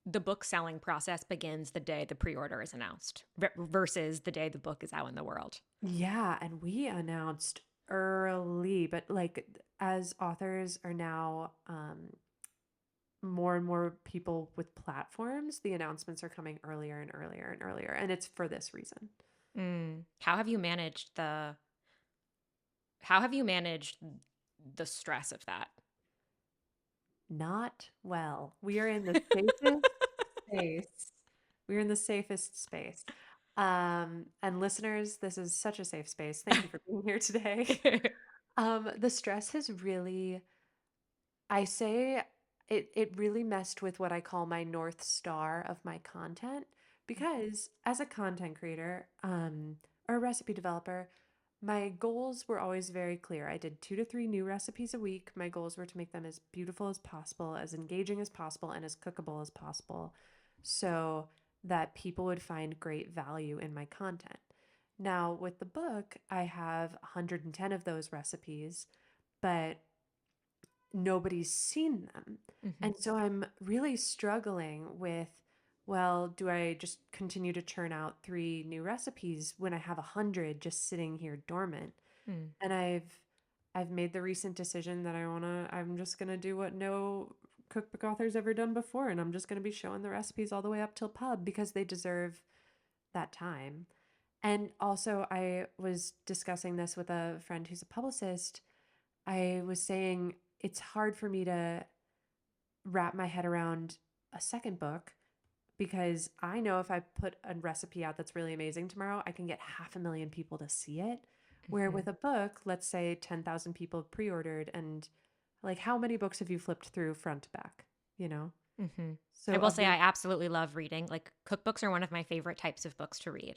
Speaker 2: the book selling process begins the day the pre-order is announced versus the day the book is out in the world.
Speaker 1: Yeah. And we announced early, but like as authors are now more and more people with platforms, the announcements are coming earlier and earlier and earlier. And it's for this reason.
Speaker 2: Mm. How have you managed the stress of that?
Speaker 1: Not well. We are in the safest space. We're in the safest space. And listeners, this is such a safe space. Thank you for being here today. The stress has really, I say it really messed with what I call my North Star of my content because as a content creator, or a recipe developer, my goals were always very clear. I did 2 to 3 new recipes a week. My goals were to make them as beautiful as possible, as engaging as possible, and as cookable as possible so that people would find great value in my content. Now, with the book, I have 110 of those recipes, but nobody's seen them.
Speaker 2: Mhm.
Speaker 1: And so I'm really struggling with, well, do I just continue to churn out 3 new recipes when I have 100 just sitting here dormant?
Speaker 2: Mm.
Speaker 1: And I've made the recent decision that I'm just gonna do what no cookbook author's ever done before, and I'm just gonna be showing the recipes all the way up till pub because they deserve that time. And also I was discussing this with a friend who's a publicist. I was saying it's hard for me to wrap my head around a second book because I know if I put a recipe out that's really amazing tomorrow, I can get 500,000 people to see it. Where with
Speaker 2: Mhm.
Speaker 1: a book, let's say 10,000 people have pre-ordered and Like, how many books have you flipped through front to back, you know?
Speaker 2: Hmm. I
Speaker 1: So
Speaker 2: will
Speaker 1: of
Speaker 2: say I
Speaker 1: the
Speaker 2: absolutely love reading. Like cookbooks are one of my favorite types of books to read.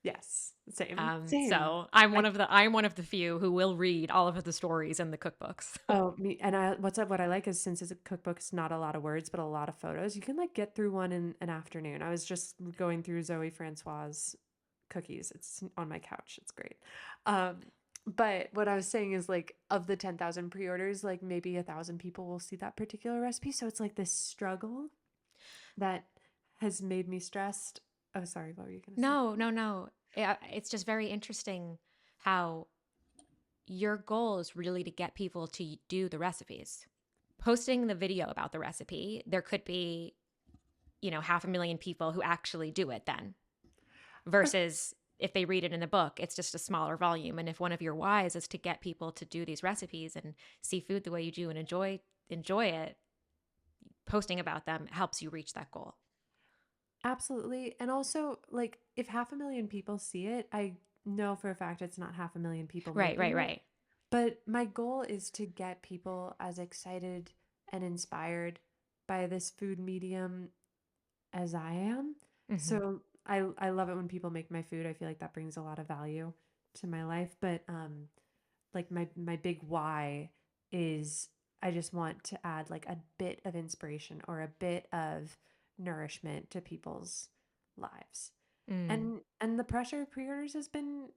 Speaker 1: yes, same, same.
Speaker 2: So I'm
Speaker 1: I
Speaker 2: one of the few who will read all of the stories in the cookbooks.
Speaker 1: oh, me and I what's up what I like is since it's a cookbook, it's not a lot of words, but a lot of photos. You can like get through one in an afternoon. I was just going through Zoe Francois' cookies. It's on my couch. It's great. Um, but what I was saying is like of the 10,000 pre-orders, like maybe 1,000 people will see that particular recipe. So it's like this struggle that has made me stressed. Oh, sorry, what were you gonna say?
Speaker 2: No, no, no. It's just very interesting how your goal is really to get people to do the recipes. Posting the video about the recipe, there could be, 500,000 people who actually do it then,
Speaker 1: Uh,
Speaker 2: versus if they read it in the book, it's just a smaller volume. And if one of your whys is to get people to do these recipes and see food the way you do and enjoy it, posting about them helps you reach that goal.
Speaker 1: Absolutely. And also, like, if 500,000 people see it, I know for a fact it's not 500,000 people
Speaker 2: Right, right,
Speaker 1: making it.
Speaker 2: right.
Speaker 1: But my goal is to get people as excited and inspired by this food medium as I am.
Speaker 2: Hmm.
Speaker 1: So I love it when people make my food. I feel like that brings a lot of value to my life. But like my big why is I just want to add like a bit of inspiration or a bit of nourishment to people's lives.
Speaker 2: Mm,
Speaker 1: And the pressure of pre-orders has been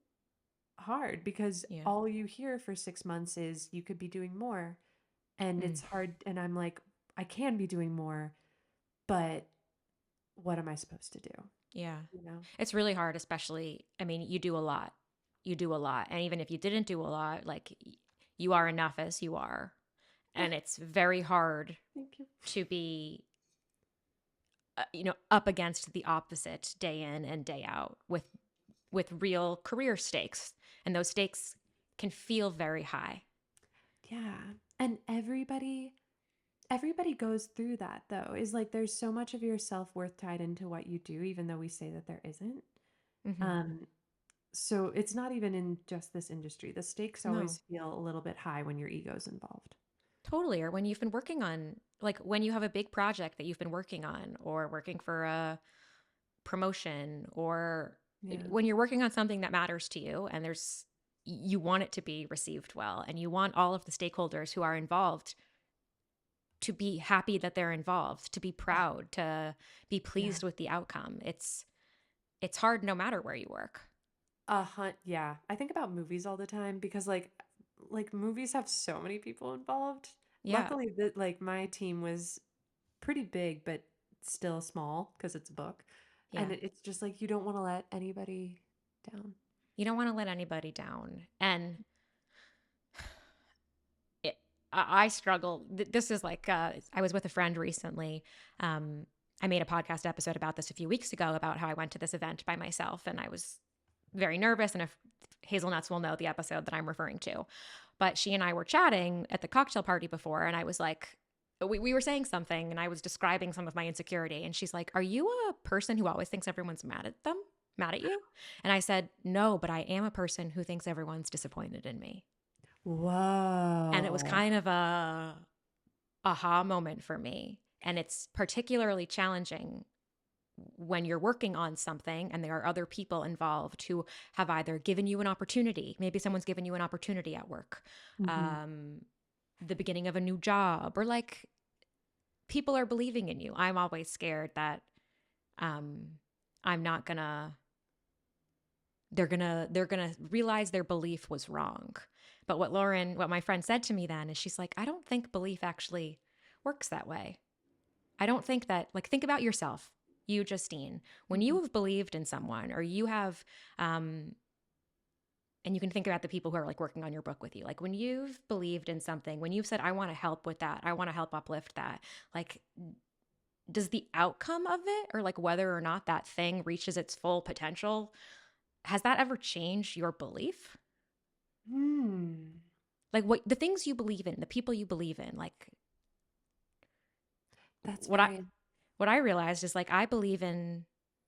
Speaker 1: hard because
Speaker 2: yeah.
Speaker 1: all you hear for 6 months is you could be doing more and
Speaker 2: Mm,
Speaker 1: it's hard and I'm like I can be doing more, but what am I supposed to do?
Speaker 2: yeah.
Speaker 1: You know?
Speaker 2: It's really hard, especially, I mean, you do a lot. You do a lot. And even if you didn't do a lot, like you are enough as you are. And it's very hard
Speaker 1: Thank you.
Speaker 2: to be, up against the opposite day in and day out with real career stakes. And those stakes can feel very high.
Speaker 1: Yeah. And everybody goes through that though. Is like there's so much of your self-worth tied into what you do even though we say that there isn't.
Speaker 2: Hmm.
Speaker 1: Um so it's not even in just this industry. The stakes
Speaker 2: No,
Speaker 1: always feel a little bit high when your ego's involved.
Speaker 2: totally. Or when you've been working on, like when you have a big project that you've been working on or working for a promotion, or
Speaker 1: Yeah.
Speaker 2: when you're working on something that matters to you and you want it to be received well and you want all of the stakeholders who are involved to be happy that they're involved, to be
Speaker 1: Oh,
Speaker 2: proud, to be
Speaker 1: yeah.
Speaker 2: pleased with the outcome. It's hard no matter where you work.
Speaker 1: Yeah. I think about movies all the time because like movies have so many people involved.
Speaker 2: Yeah.
Speaker 1: Luckily that like my team was pretty big but still small because it's a book. And
Speaker 2: Yeah.
Speaker 1: it's just like you don't want to let anybody down.
Speaker 2: You don't want to let anybody down. And it, I struggle. This is like, I was with a friend recently. I made a podcast episode about this a few weeks ago about how I went to this event by myself and I was very nervous. And if hazelnuts will know the episode that I'm referring to, but she and I were chatting at the cocktail party before. And I was like, we were saying something and I was describing some of my insecurity. And she's like, are you a person who always thinks everyone's mad at them? Mad at you? And I said, no, but I am a person who thinks everyone's disappointed in me. And it was
Speaker 1: Whoa.
Speaker 2: kind of a aha moment for me. And it's particularly challenging when you're working on something and there are other people involved who have either given you an opportunity, maybe someone's given you an opportunity at work,
Speaker 1: Mhm.
Speaker 2: um, the beginning of a new job, or like people are believing in you. I'm always scared that um, I'm not gonna. They're gonna realize their belief was wrong. But what my friend said to me then is she's like, I don't think belief actually works that way. I don't think that, like, think about yourself, you, Justine, when
Speaker 1: Mhm.
Speaker 2: you have believed in someone or you have, and you can think about the people who are like working on your book with you, like when you've believed in something, when you've said, I want to help with that, I want to help uplift that, like, does the outcome of it or like whether or not that thing reaches its full potential, has that ever changed your belief?
Speaker 1: Hmm.
Speaker 2: Like what the things you believe in, the people you believe in, like
Speaker 1: That's
Speaker 2: what I
Speaker 1: very
Speaker 2: what I realized is like I believe in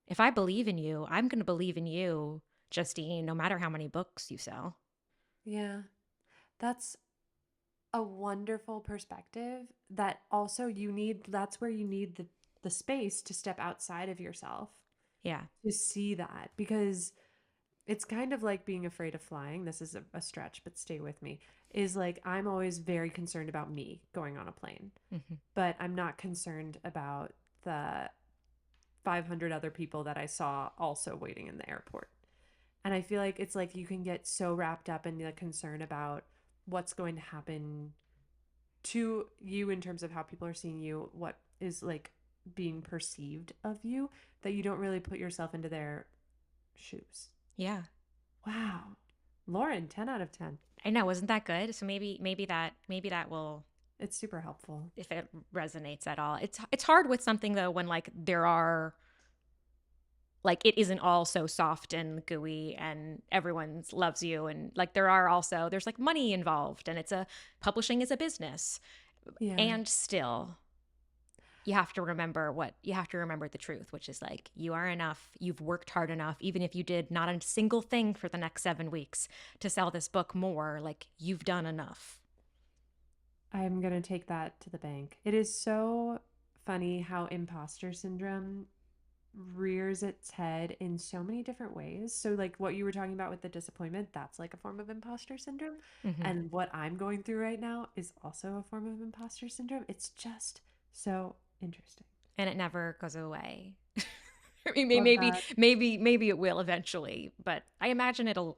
Speaker 2: if I believe in you, I'm going to believe in you, Justine, no matter how many books you sell.
Speaker 1: yeah. That's a wonderful perspective that also that's where you need the space to step outside of yourself
Speaker 2: Yeah.
Speaker 1: to see that, because it's kind of like being afraid of flying. This is a stretch, but stay with me. Is like I'm always very concerned about me going on a plane,
Speaker 2: Hmm.
Speaker 1: but I'm not concerned about the 500 other people that I saw also waiting in the airport. And I feel like it's like you can get so wrapped up in the concern about what's going to happen to you in terms of how people are seeing you, what is like being perceived of you, that you don't really put yourself into their shoes.
Speaker 2: Yeah.
Speaker 1: Wow. Lauren, 10 out of 10.
Speaker 2: I know, wasn't that good? So maybe that will,
Speaker 1: It's super helpful.
Speaker 2: if it resonates at all. It's hard with something though when like there are like it isn't all so soft and gooey and everyone loves you, and like there's like money involved, and it's a publishing is a business,
Speaker 1: Yeah.
Speaker 2: and still you have to remember the truth, which is like you are enough, you've worked hard enough, even if you did not a single thing for the next 7 weeks to sell this book more, like you've done enough.
Speaker 1: I'm going to take that to the bank. It is so funny how imposter syndrome rears its head in so many different ways. So, like what you were talking about with the disappointment, that's like a form of imposter syndrome.
Speaker 2: Hmm.
Speaker 1: And what I'm going through right now is also a form of imposter syndrome. It's just so interesting.
Speaker 2: And it never goes away. I mean,
Speaker 1: Love
Speaker 2: maybe,
Speaker 1: that.
Speaker 2: maybe it will eventually, but I imagine it'll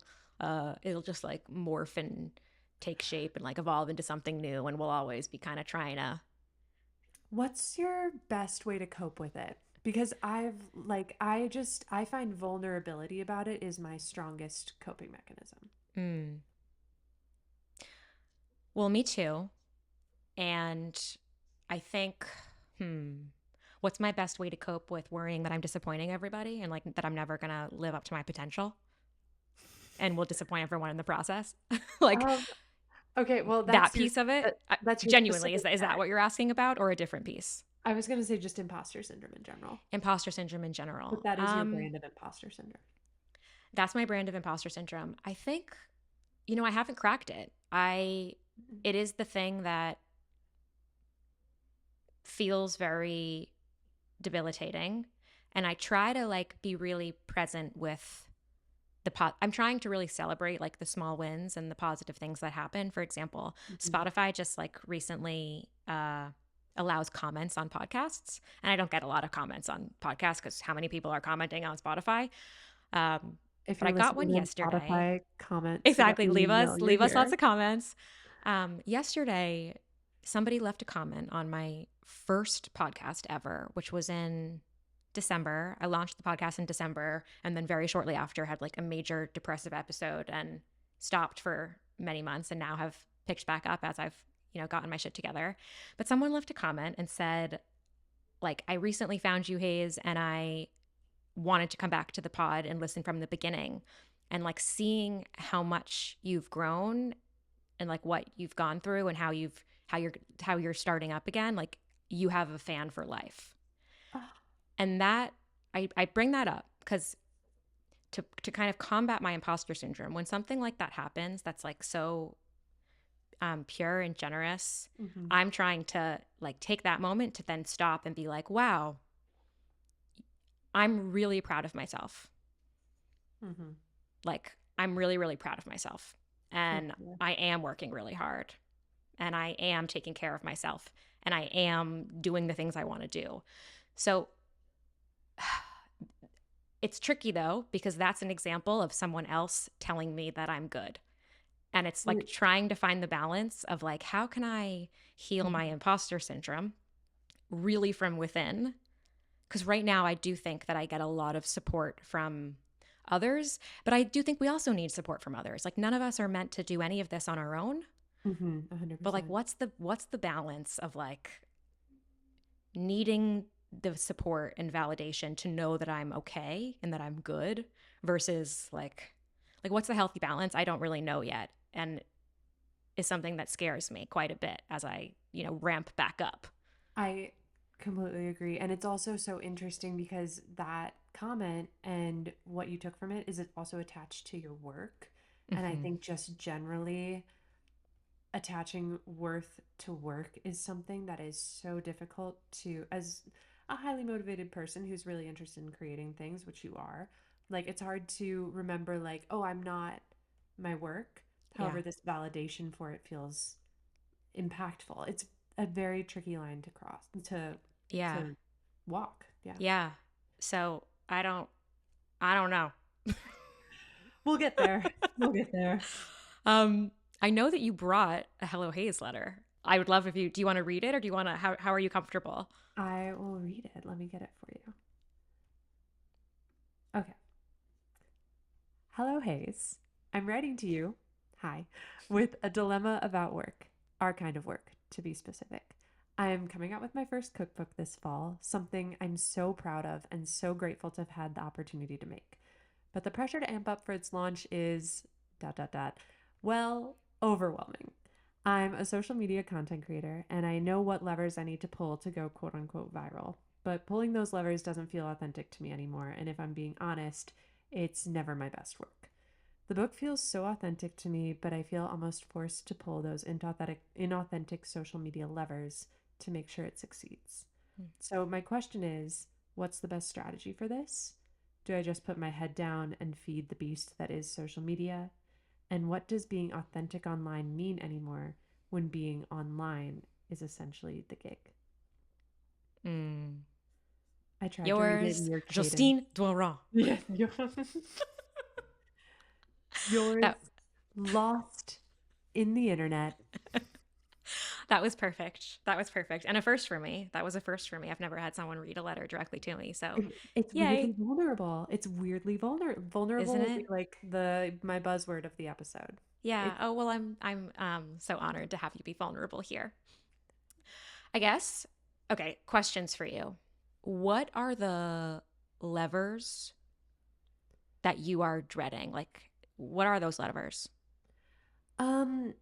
Speaker 2: just like morph and take shape and like evolve into something new, and we'll always be kind of trying to.
Speaker 1: What's your best way to cope with it? Because I find vulnerability about it is my strongest coping mechanism.
Speaker 2: Mm. Well, me too. And I think, hmm, what's my best way to cope with worrying that I'm disappointing everybody and like that I'm never gonna live up to my potential and will disappoint everyone in the process? Like
Speaker 1: Um, okay, well
Speaker 2: that piece of it.
Speaker 1: that's your
Speaker 2: Genuinely, is
Speaker 1: specific
Speaker 2: that
Speaker 1: tack.
Speaker 2: what you're asking about, or a different piece?
Speaker 1: I was going to say just imposter syndrome in general,
Speaker 2: Imposter syndrome in
Speaker 1: but
Speaker 2: general.
Speaker 1: that is your brand of imposter syndrome.
Speaker 2: That's my brand of imposter syndrome. I think, I haven't cracked it. It is the thing that feels very debilitating. And I try to like be really present with I'm trying to really celebrate like the small wins and the positive things that happen. For example,
Speaker 1: Mhm.
Speaker 2: Spotify just like recently allows comments on podcasts. And I don't get a lot of comments on podcasts because how many people are commenting on Spotify? Um,
Speaker 1: If
Speaker 2: but I
Speaker 1: you're
Speaker 2: got
Speaker 1: listening
Speaker 2: one
Speaker 1: on
Speaker 2: yesterday.
Speaker 1: Spotify, comment so that
Speaker 2: Exactly.
Speaker 1: we
Speaker 2: Leave
Speaker 1: know
Speaker 2: us
Speaker 1: you're
Speaker 2: leave us lots
Speaker 1: here.
Speaker 2: of comments. Yesterday, somebody left a comment on my first podcast ever, which was in December. I launched the podcast in December, and then very shortly after had like a major depressive episode and stopped for many months, and now have picked back up as I've gotten my shit together. But someone left a comment and said, like, I recently found you, Hayes, and I wanted to come back to the pod and listen from the beginning, and like seeing how much you've grown and like what you've gone through and how you're starting up again, like you have a fan for life.
Speaker 1: Ah,
Speaker 2: And that I bring that up because to kind of combat my imposter syndrome, when something like that happens that's like so pure and generous,
Speaker 1: mhm,
Speaker 2: I'm trying to like take that moment to then stop and be like, wow, I'm really proud of myself.
Speaker 1: mhm.
Speaker 2: Like, I'm really, really proud of myself.
Speaker 1: Heck
Speaker 2: And
Speaker 1: yeah.
Speaker 2: I am working really hard. And I am taking care of myself. And I am doing the things I want to do. So it's tricky though, because that's an example of someone else telling me that I'm good. And it's like
Speaker 1: Mm,
Speaker 2: trying to find the balance of like, how can I heal my
Speaker 1: mhm,
Speaker 2: imposter syndrome really from within? Because right now, I do think that I get a lot of support from others, but I do think we also need support from others. Like none of us are meant to do any of this on our own.
Speaker 1: mhm,
Speaker 2: But like,
Speaker 1: 100%.
Speaker 2: what's the balance of like needing the support and validation to know that I'm okay and that I'm good versus like what's the healthy balance? I don't really know yet, and is something that scares me quite a bit as I ramp back up.
Speaker 1: I completely agree. And it's also so interesting because that comment and what you took from it is it also attached to your work. And I
Speaker 2: Hmm.
Speaker 1: think just generally, attaching worth to work is something that is so difficult to, as a highly motivated person who's really interested in creating things, which you are, like it's hard to remember like, oh, I'm not my work.
Speaker 2: Yeah.
Speaker 1: However, this validation for it feels impactful. It's a very tricky line to cross,
Speaker 2: Yeah.
Speaker 1: to walk. Yeah.
Speaker 2: Yeah. So I don't know.
Speaker 1: We'll get there. We'll get there.
Speaker 2: Um, I know that you brought a Hello Hayes letter. I would love if do you want to read it or do you want to, how are you comfortable?
Speaker 1: I will read it. Let me get it for you. Okay. Hello, Hayes. I'm writing to you, hi, with a dilemma about work, our kind of work, to be specific. I'm coming out with my first cookbook this fall, something I'm so proud of and so grateful to have had the opportunity to make. But the pressure to amp up for its launch is dot dot dot. Well, overwhelming. I'm a social media content creator and I know what levers I need to pull to go quote unquote viral. But pulling those levers doesn't feel authentic to me anymore, and if I'm being honest, it's never my best work. The book feels so authentic to me, but I feel almost forced to pull those inauthentic social media levers to make sure it succeeds. So, my question is, what's the best strategy for this? Do I just put my head down and feed the beast that is social media? And what does being authentic online mean anymore when being online is essentially the gig?
Speaker 2: Mm.
Speaker 1: I tried to read it in
Speaker 2: Yours,
Speaker 1: your cadence.
Speaker 2: Justine Doiron.
Speaker 1: Yeah, yours
Speaker 2: That
Speaker 1: lost in the internet.
Speaker 2: that was perfect. That was perfect. And a first for me. That was a first for me. I've never had someone read a letter directly to me. So,
Speaker 1: It's weirdly
Speaker 2: yay,
Speaker 1: vulnerable. It's weirdly vulnerable. Vulnerable
Speaker 2: isn't
Speaker 1: will be
Speaker 2: it?
Speaker 1: like the my buzzword of the episode.
Speaker 2: Yeah.
Speaker 1: It's
Speaker 2: Oh, well, I'm so honored to have you be vulnerable here. I guess. Okay, questions for you. What are the levers that you are dreading? Like, what are those levers?
Speaker 1: um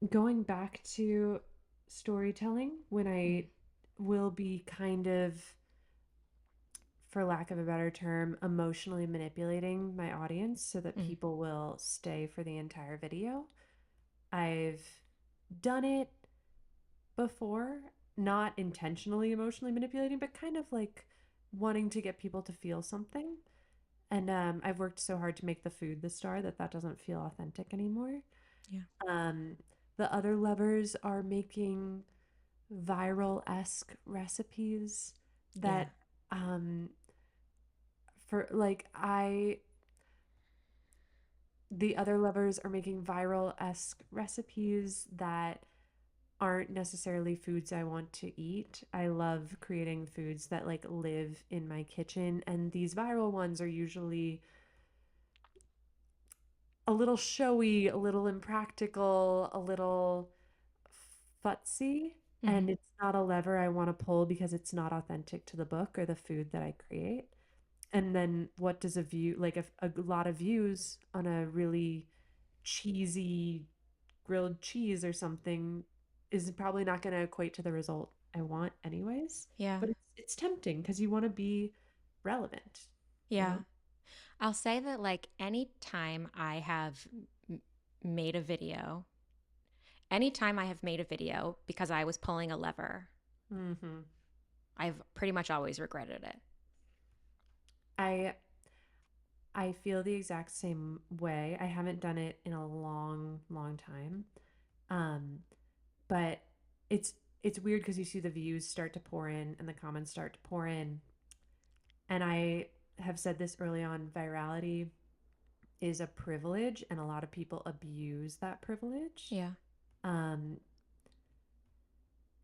Speaker 1: going back to storytelling when
Speaker 2: Mm,
Speaker 1: I will be kind of, for lack of a better term, emotionally manipulating my audience so that
Speaker 2: mm,
Speaker 1: people will stay for the entire video. I've done it before, not intentionally emotionally manipulating, but kind of like wanting to get people to feel something. And I've worked so hard to make the food the star that that doesn't feel authentic anymore.
Speaker 2: yeah.
Speaker 1: Um, the other levers are making viral-esque recipes
Speaker 2: Yeah.
Speaker 1: that um, for like I the other levers are making viral-esque recipes that aren't necessarily foods I want to eat. I love creating foods that like live in my kitchen, and these viral ones are usually a little showy, a little impractical, a little futzy, and
Speaker 2: Hmm.
Speaker 1: it's not a lever I want to pull because it's not authentic to the book or the food that I create. And then what does a view like a lot of views on a really cheesy grilled cheese or something is probably not going to equate to the result I want anyways.
Speaker 2: Yeah.
Speaker 1: But it's tempting because you want to be relevant, you
Speaker 2: Yeah.
Speaker 1: know?
Speaker 2: I'll say that like anytime I have made a video, anytime I have made a video because I was pulling a lever,
Speaker 1: Hmm.
Speaker 2: I've pretty much always regretted it.
Speaker 1: I I feel the exact same way. I haven't done it in a long, long time. Um, but it's it's weird because you see the views start to pour in and the comments start to pour in. And I have said this early on, virality is a privilege and a lot of people abuse that privilege.
Speaker 2: Yeah.
Speaker 1: Um,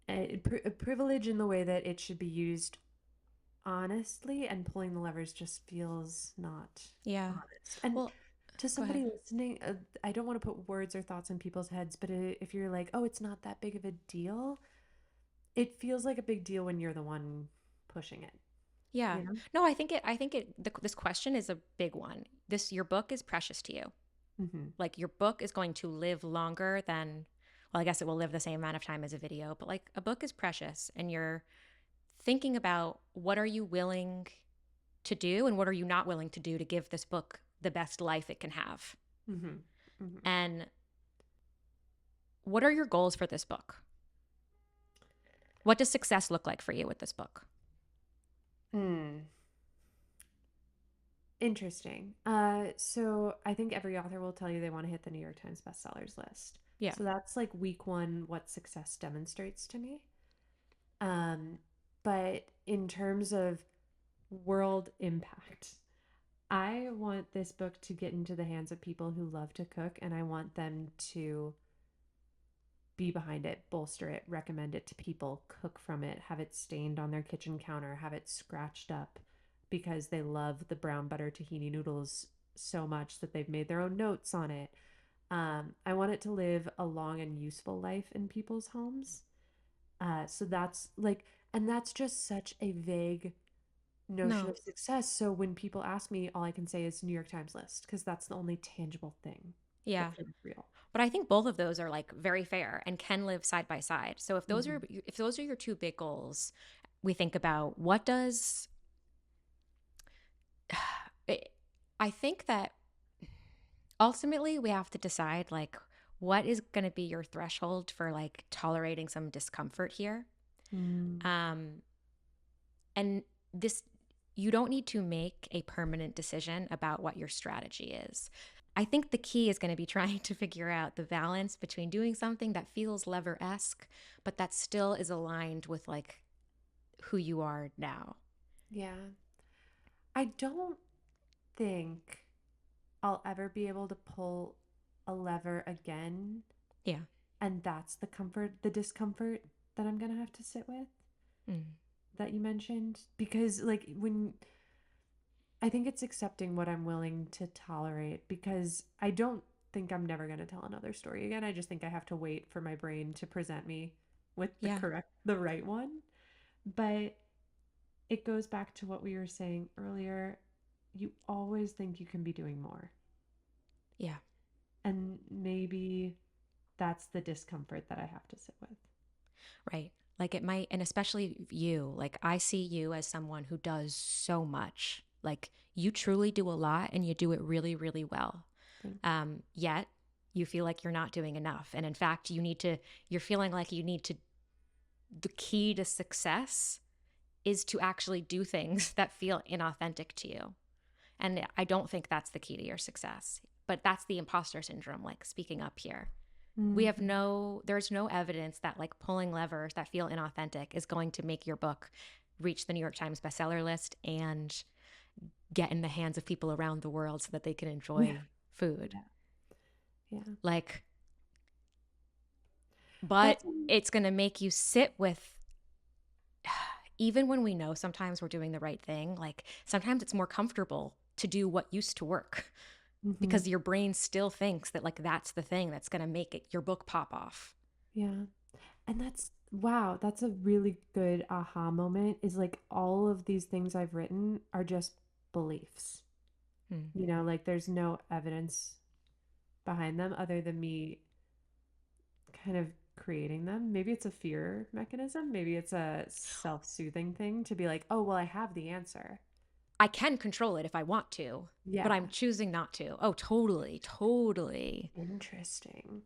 Speaker 1: a privilege in the way that it should be used honestly, and pulling the levers just feels not
Speaker 2: Yeah.
Speaker 1: honest. And
Speaker 2: Well,
Speaker 1: to
Speaker 2: go ahead.
Speaker 1: somebody listening, I don't want to put words or thoughts in people's heads, but if you're like, oh, it's not that big of a deal, it feels like a big deal when you're the one pushing it,
Speaker 2: Yeah.
Speaker 1: you know?
Speaker 2: No, I think this question is a big one. Your book is precious to you.
Speaker 1: Hmm.
Speaker 2: Like your book is going to live longer than, well, I guess it will live the same amount of time as a video, but like a book is precious and you're thinking about what are you willing to do and what are you not willing to do to give this book the best life it can have.
Speaker 1: Hmm. Hmm.
Speaker 2: And what are your goals for this book? What does success look like for you with this book?
Speaker 1: Hmm. Interesting. So I think every author will tell you they want to hit the New York Times bestsellers list.
Speaker 2: Yeah.
Speaker 1: So that's like week one, what success demonstrates to me. Um, but in terms of world impact, I want this book to get into the hands of people who love to cook, and I want them to be behind it, bolster it, recommend it to people, cook from it, have it stained on their kitchen counter, have it scratched up because they love the brown butter tahini noodles so much that they've made their own notes on it. I want it to live a long and useful life in people's homes. So that's like, and that's just such a vague notion
Speaker 2: No.
Speaker 1: of success. So when people ask me, all I can say is New York Times list because that's the only tangible thing that
Speaker 2: Yeah.
Speaker 1: feels real.
Speaker 2: But I think both of those are like very fair and can live side by side. So
Speaker 1: Mhm.
Speaker 2: if those are your two big goals, we think about what does I think that ultimately we have to decide like what is going to be your threshold for like tolerating some discomfort here.
Speaker 1: Mm.
Speaker 2: Um and this you don't need to make a permanent decision about what your strategy is. I think the key is going to be trying to figure out the balance between doing something that feels lever-esque, but that still is aligned with like who you are now.
Speaker 1: Yeah. I don't think I'll ever be able to pull a lever again.
Speaker 2: Yeah.
Speaker 1: And that's the discomfort that I'm going to have to sit with
Speaker 2: Mm.
Speaker 1: that you mentioned. Because, like, when I think it's accepting what I'm willing to tolerate, because I don't think I'm never going to tell another story again. I just think I have to wait for my brain to present me with
Speaker 2: Yeah.
Speaker 1: the right one. But it goes back to what we were saying earlier. You always think you can be doing more.
Speaker 2: Yeah.
Speaker 1: And maybe that's the discomfort that I have to sit with.
Speaker 2: Right. Like it might, and especially you, like I see you as someone who does so much. Like you truly do a lot and you do it really, really well.
Speaker 1: Thanks.
Speaker 2: Yet you feel like you're not doing enough. And in fact, you're feeling like you need to, the key to success is to actually do things that feel inauthentic to you. And I don't think that's the key to your success. But that's the imposter syndrome, like speaking up here.
Speaker 1: Mhm.
Speaker 2: There's no evidence that like pulling levers that feel inauthentic is going to make your book reach the New York Times bestseller list and get in the hands of people around the world so that they can
Speaker 1: Yeah.
Speaker 2: enjoy food.
Speaker 1: Yeah. Yeah.
Speaker 2: Like, but
Speaker 1: That's
Speaker 2: it's going to make you sit with, even when we know sometimes we're doing the right thing, like sometimes it's more comfortable to do what used to work
Speaker 1: mhm.
Speaker 2: because your brain still thinks that like that's the thing that's going to make your book pop off.
Speaker 1: Yeah. And that's wow, that's a really good aha moment is like all of these things I've written are just beliefs.
Speaker 2: Hmm.
Speaker 1: Like there's no evidence behind them other than me kind of creating them. Maybe it's a fear mechanism, maybe it's a self-soothing thing to be like, "Oh, well, I have the answer."
Speaker 2: I can control it if I want to, but I'm
Speaker 1: Yeah.
Speaker 2: choosing not to. Oh, totally, totally.
Speaker 1: Interesting.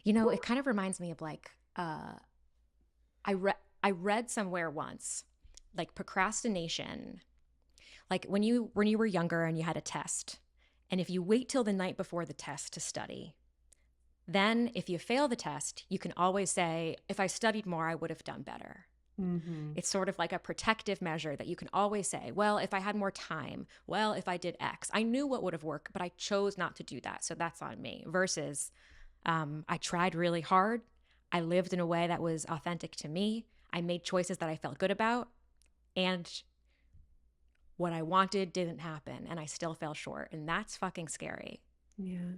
Speaker 2: You know,
Speaker 1: Whew.
Speaker 2: it kind of reminds me of like I read somewhere once like procrastination. Like when you were younger and you had a test, and if you wait till the night before the test to study, then if you fail the test, you can always say, if I studied more, I would have done better.
Speaker 1: Mhm.
Speaker 2: It's sort of like a protective measure that you can always say, well, if I had more time, well, if I did X, I knew what would have worked, but I chose not to do that. So that's on me. Versus, I tried really hard. I lived in a way that was authentic to me. I made choices that I felt good about. And what I wanted didn't happen. And I still fell short. And that's fucking scary.
Speaker 1: Yeah.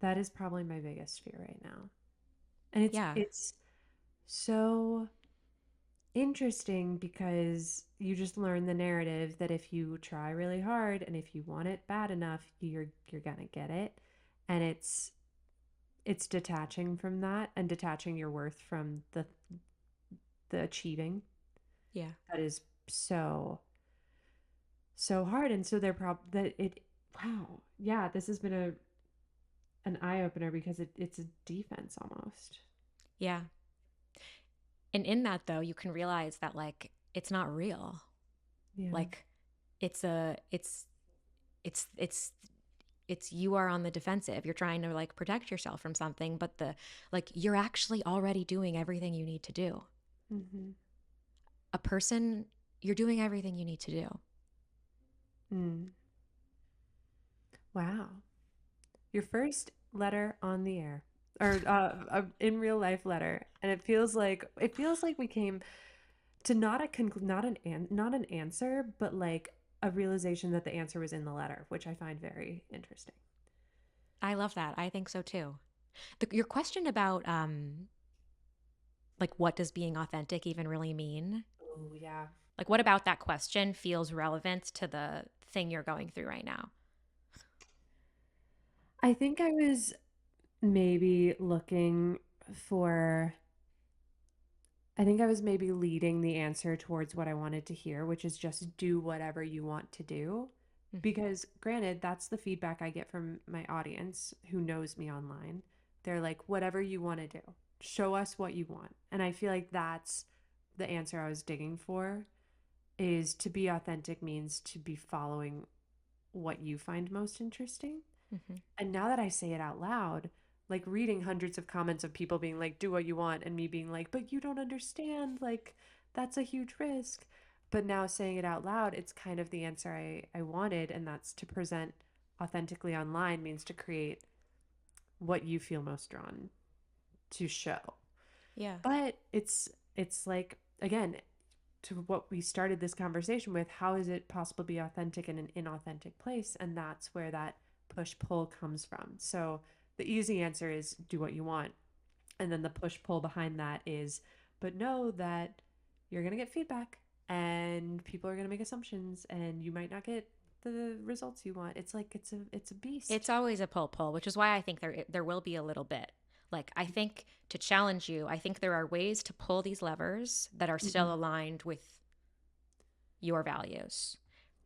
Speaker 1: That is probably my biggest fear right now. And it's
Speaker 2: Yeah.
Speaker 1: it's so interesting because you just learn the narrative that if you try really hard and if you want it bad enough, you're gonna get it. And it's detaching from that and detaching your worth from the achieving
Speaker 2: Yeah.
Speaker 1: that is so hard. And so they're that it wow. Yeah, this has been a an eye opener because it's a defense almost.
Speaker 2: Yeah. And in that though, you can realize that like it's not real.
Speaker 1: Yeah.
Speaker 2: Like it's a it's you are on the defensive. You're trying to like protect yourself from something, but the like you're actually already doing everything you need to do.
Speaker 1: Mm-hmm.
Speaker 2: A person, you're doing everything you need to do.
Speaker 1: Mm. Wow. Your first letter on the air, or in real life letter, and it feels like we came to not an answer, but like a realization that the answer was in the letter, which I find very interesting.
Speaker 2: I love that. I think so too. Your question about like what does being authentic even really mean?
Speaker 1: Oh yeah.
Speaker 2: Like what about that question feels relevant to the thing you're going through right now?
Speaker 1: I think I was maybe looking for I think I was maybe leading the answer towards what I wanted to hear, which is just do whatever you want to do.
Speaker 2: Mm-hmm.
Speaker 1: Because, granted, that's the feedback I get from my audience who knows me online. They're like, whatever you want to do, show us what you want. And I feel like that's the answer I was digging for is to be authentic means to be following what you find most interesting.
Speaker 2: Mm-hmm.
Speaker 1: And now that I say it out loud, like reading hundreds of comments of people being like, do what you want, and me being like, but you don't understand. Like, that's a huge risk. But now saying it out loud, it's kind of the answer I wanted. And that's to present authentically online means to create what you feel most drawn to show.
Speaker 2: Yeah.
Speaker 1: But it's like, again, to what we started this conversation with, how is it possible to be authentic in an inauthentic place? And that's where that push pull comes from. So the easy answer is do what you want. And then the push pull behind that is, but know that you're going to get feedback and people are going to make assumptions and you might not get the results you want. It's like it's a beast.
Speaker 2: It's always a pull, which is why I think there will be a little bit. Like I think to challenge you, I think there are ways to pull these levers that are still
Speaker 1: Mhm.
Speaker 2: aligned with your values.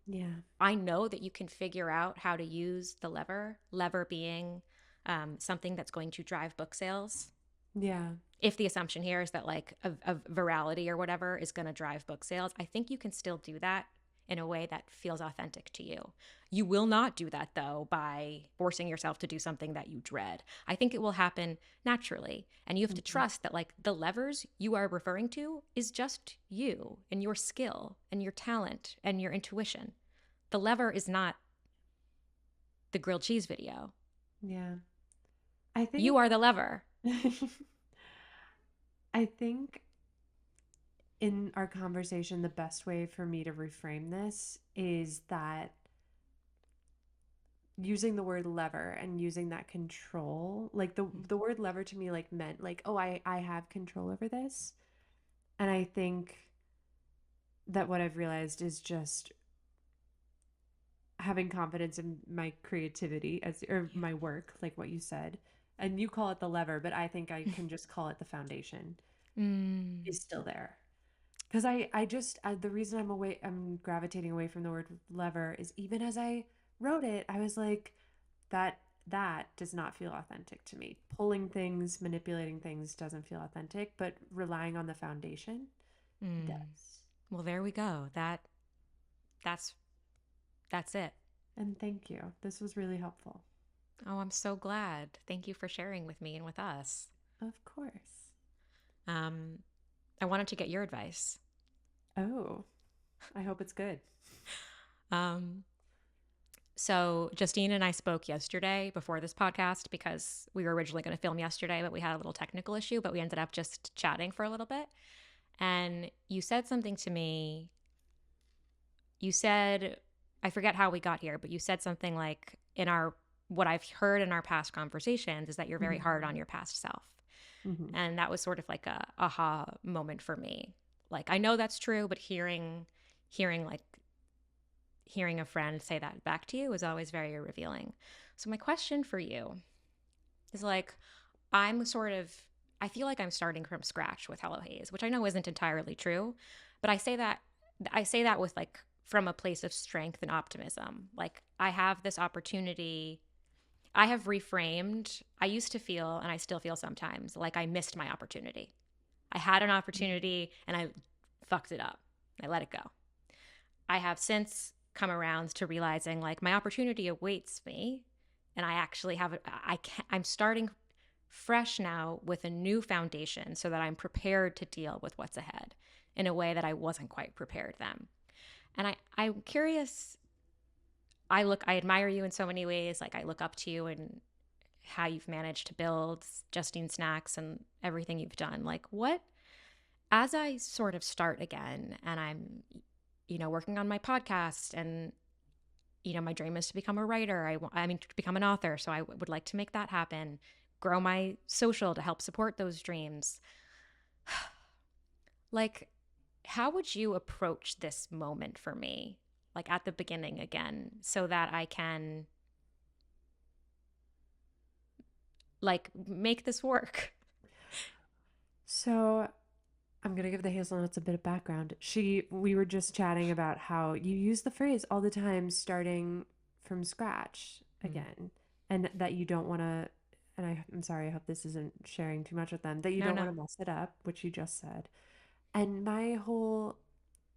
Speaker 1: Yeah.
Speaker 2: I know that you can figure out how to use the lever being something that's going to drive book sales.
Speaker 1: Yeah.
Speaker 2: If the assumption here is that like a virality or whatever is going to drive book sales, I think you can still do that in a way that feels authentic to you. You will not do that though by forcing yourself to do something that you dread. I think it will happen naturally. And you have to
Speaker 1: Mhm.
Speaker 2: trust that like the levers you are referring to is just you and your skill and your talent and your intuition. The lever is not the grilled cheese video.
Speaker 1: Yeah. I
Speaker 2: You
Speaker 1: think
Speaker 2: are the lever.
Speaker 1: I think in our conversation, the best way for me to reframe this is that using the word lever and using that control, like the word lever to me like meant like, oh, I have control over this. And I think that what I've realized is just having confidence in my creativity as or
Speaker 2: Yeah.
Speaker 1: my work, like what you said. And you call it the lever, but I think I can just call it the foundation
Speaker 2: Mm,
Speaker 1: is still there. Because the reason I'm gravitating away from the word lever is even as I wrote it, I was like, that that does not feel authentic to me. Pulling things, manipulating things doesn't feel authentic, but relying on the foundation
Speaker 2: mm.
Speaker 1: does.
Speaker 2: Well, there we go. That's that's it.
Speaker 1: And thank you. This was really helpful.
Speaker 2: Oh, I'm so glad. Thank you for sharing with me and with us.
Speaker 1: Of course.
Speaker 2: Um, I wanted to get your advice.
Speaker 1: Oh, I hope it's good.
Speaker 2: Um, so Justine and I spoke yesterday before this podcast because we were originally going to film yesterday, but we had a little technical issue, but we ended up just chatting for a little bit. And you said something to me. You said, I forget how we got here, but you said something like, in our, what I've heard in our past conversations is that you're very
Speaker 1: Hmm.
Speaker 2: hard on your past self.
Speaker 1: Hmm.
Speaker 2: And that was sort of like a aha moment for me. Like, I know that's true, but hearing like, hearing a friend say that back to you is always very revealing. So my question for you is like, I'm sort of, I feel like I'm starting from scratch with Hello Haze, which I know isn't entirely true, but I say that with like from a place of strength and optimism. Like I have this opportunity. I have reframed. I used to feel, and I still feel sometimes, like I missed my opportunity. I had an opportunity and I fucked it up. I let it go. I have since come around to realizing like my opportunity awaits me, and I actually have I'm starting fresh now with a new foundation so that I'm prepared to deal with what's ahead in a way that I wasn't quite prepared then. And I'm curious. I admire you in so many ways. Like I look up to you and how you've managed to build Justine Snacks and everything you've done. Like what, as I sort of start again and I'm, working on my podcast and, my dream is to become a writer. I mean, to become an author. So I would like to make that happen, grow my social to help support those dreams. Like, how would you approach this moment for me? Like at the beginning again, so that I can like make this work.
Speaker 1: So I'm gonna give the hazelnuts a bit of background. We were just chatting about how you use the phrase all the time, starting from scratch
Speaker 2: Mm.
Speaker 1: again, and that you don't want to. And I'm sorry, I hope this isn't sharing too much with them. That you
Speaker 2: No,
Speaker 1: don't want
Speaker 2: no.
Speaker 1: to mess it up, which you just said. And my whole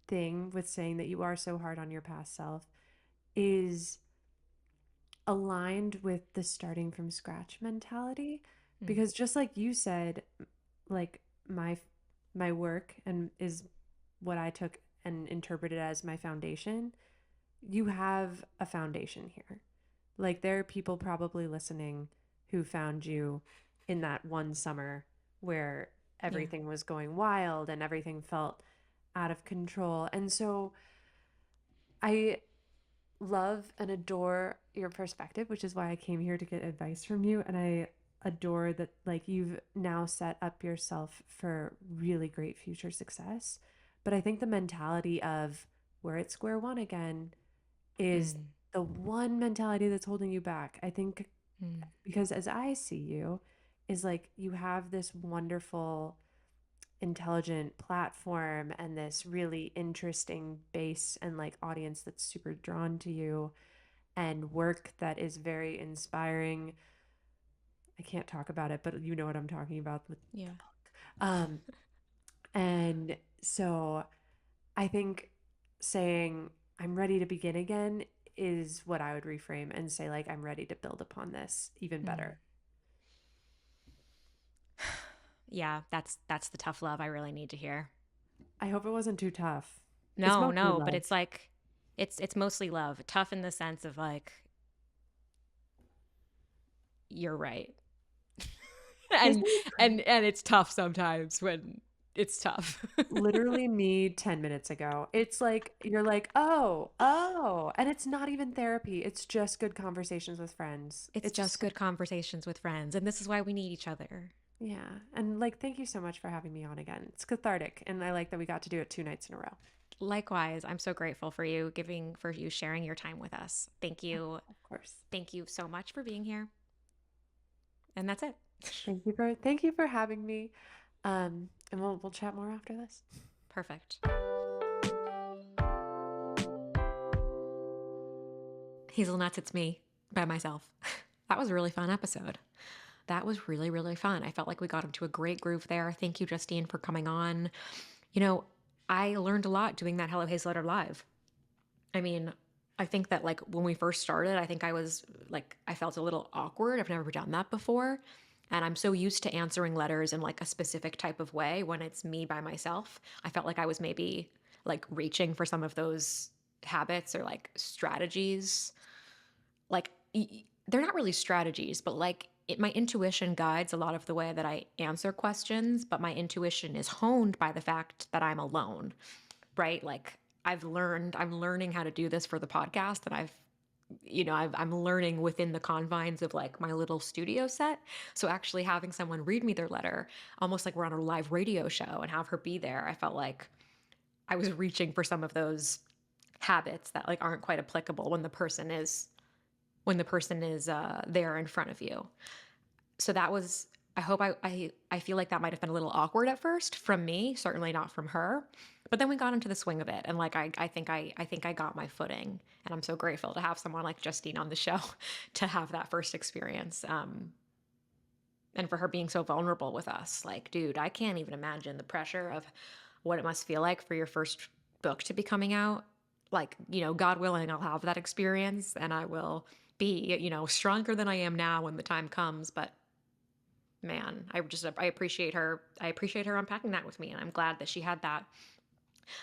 Speaker 1: thing with saying that you are so hard on your past self is aligned with the starting from scratch mentality,
Speaker 2: Mm.
Speaker 1: because just like you said, like my work and is what I took and interpreted as my foundation. You have a foundation here. Like there are people probably listening who found you in that one summer where
Speaker 2: Yeah.
Speaker 1: everything was going wild and everything felt out of control. And so I love and adore your perspective, which is why I came here to get advice from you. And I adore that, like, you've now set up yourself for really great future success. But I think the mentality of we're at square one again is
Speaker 2: Mm.
Speaker 1: the one mentality that's holding you back. I think
Speaker 2: Mm.
Speaker 1: because as I see you, is like you have this wonderful intelligent platform and this really interesting base and like audience that's super drawn to you and work that is very inspiring. I can't talk about it, but you know what I'm talking about with the
Speaker 2: Yeah.
Speaker 1: book. And so I think saying I'm ready to begin again is what I would reframe and say like I'm ready to build upon this even
Speaker 2: Mm.
Speaker 1: better.
Speaker 2: Yeah, that's the tough love I really need to hear.
Speaker 1: I hope it wasn't too tough. It's
Speaker 2: No,
Speaker 1: mostly
Speaker 2: no, but
Speaker 1: love.
Speaker 2: it's like it's mostly love. Tough in the sense of like you're right.
Speaker 1: This
Speaker 2: and and it's tough sometimes when it's tough.
Speaker 1: literally me 10 minutes ago. It's like you're like, "Oh, oh." And it's not even therapy. It's just good conversations with friends.
Speaker 2: It's
Speaker 1: It's
Speaker 2: just
Speaker 1: so
Speaker 2: good conversations with friends, and this is why we need each other.
Speaker 1: yeah. And like thank you so much for having me on again. It's cathartic and I like that we got to do it 2 nights in a row.
Speaker 2: Likewise, I'm so grateful for you sharing your time with us. Thank you.
Speaker 1: Of course.
Speaker 2: Thank you so much for being here. And that's it.
Speaker 1: Thank you for having me. And we'll chat more after this.
Speaker 2: Perfect. Hazelnuts, it's me by myself. That was a really fun episode. That was really, really fun. I felt like we got into a great groove there. Thank you, Justine, for coming on. You know, I learned a lot doing that Hello Hazel Letter live. I mean, I think that like when we first started, I think I was like, I felt a little awkward. I've never done that before. And I'm so used to answering letters in like a specific type of way when it's me by myself. I felt like I was maybe like reaching for some of those habits or like strategies. Like, they're not really strategies, but like my intuition guides a lot of the way that I answer questions, but my intuition is honed by the fact that I'm alone, right? Like I'm learning how to do this for the podcast, and I'm learning within the confines of like my little studio set. So actually having someone read me their letter, almost like we're on a live radio show, and have her be there, I felt like I was reaching for some of those habits that like aren't quite applicable when the person is there in front of you. So that was I feel like that might have been a little awkward at first from me, certainly not from her. But then we got into the swing of it, and like I think I got my footing, and I'm so grateful to have someone like Justine on the show to have that first experience. And for her being so vulnerable with us. Like, dude, I can't even imagine the pressure of what it must feel like for your first book to be coming out. Like, God willing, I'll have that experience and I will be, stronger than I am now when the time comes. But man, I appreciate her. I appreciate her unpacking that with me. And I'm glad that she had that.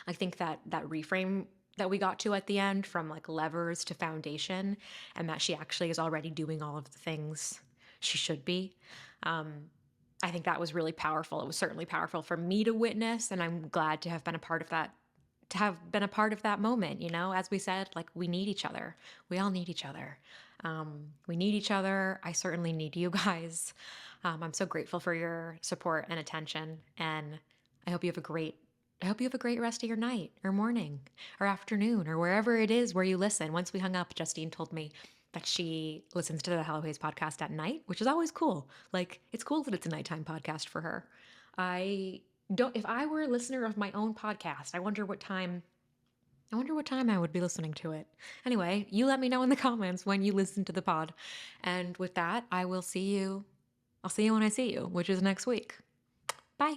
Speaker 2: I think that reframe that we got to at the end, from like levers to foundation, and that she actually is already doing all of the things she should be. Um, I think that was really powerful. It was certainly powerful for me to witness, and I'm glad to have been a part of that. To have been a part of that moment, as we said, like, we need each other. We all need each other. We need each other. I certainly need you guys. I'm so grateful for your support and attention, and I hope you have a great I hope you have a great rest of your night or morning or afternoon or wherever it is where you listen. Once we hung up, Justine told me that she listens to the Hello Hayes podcast at night, which is always cool. Like, it's cool that it's a nighttime podcast for her. I if I were a listener of my own podcast, I wonder what time I would be listening to it. Anyway, you let me know in the comments when you listen to the pod. And with that, I'll see you when I see you, which is next week. Bye.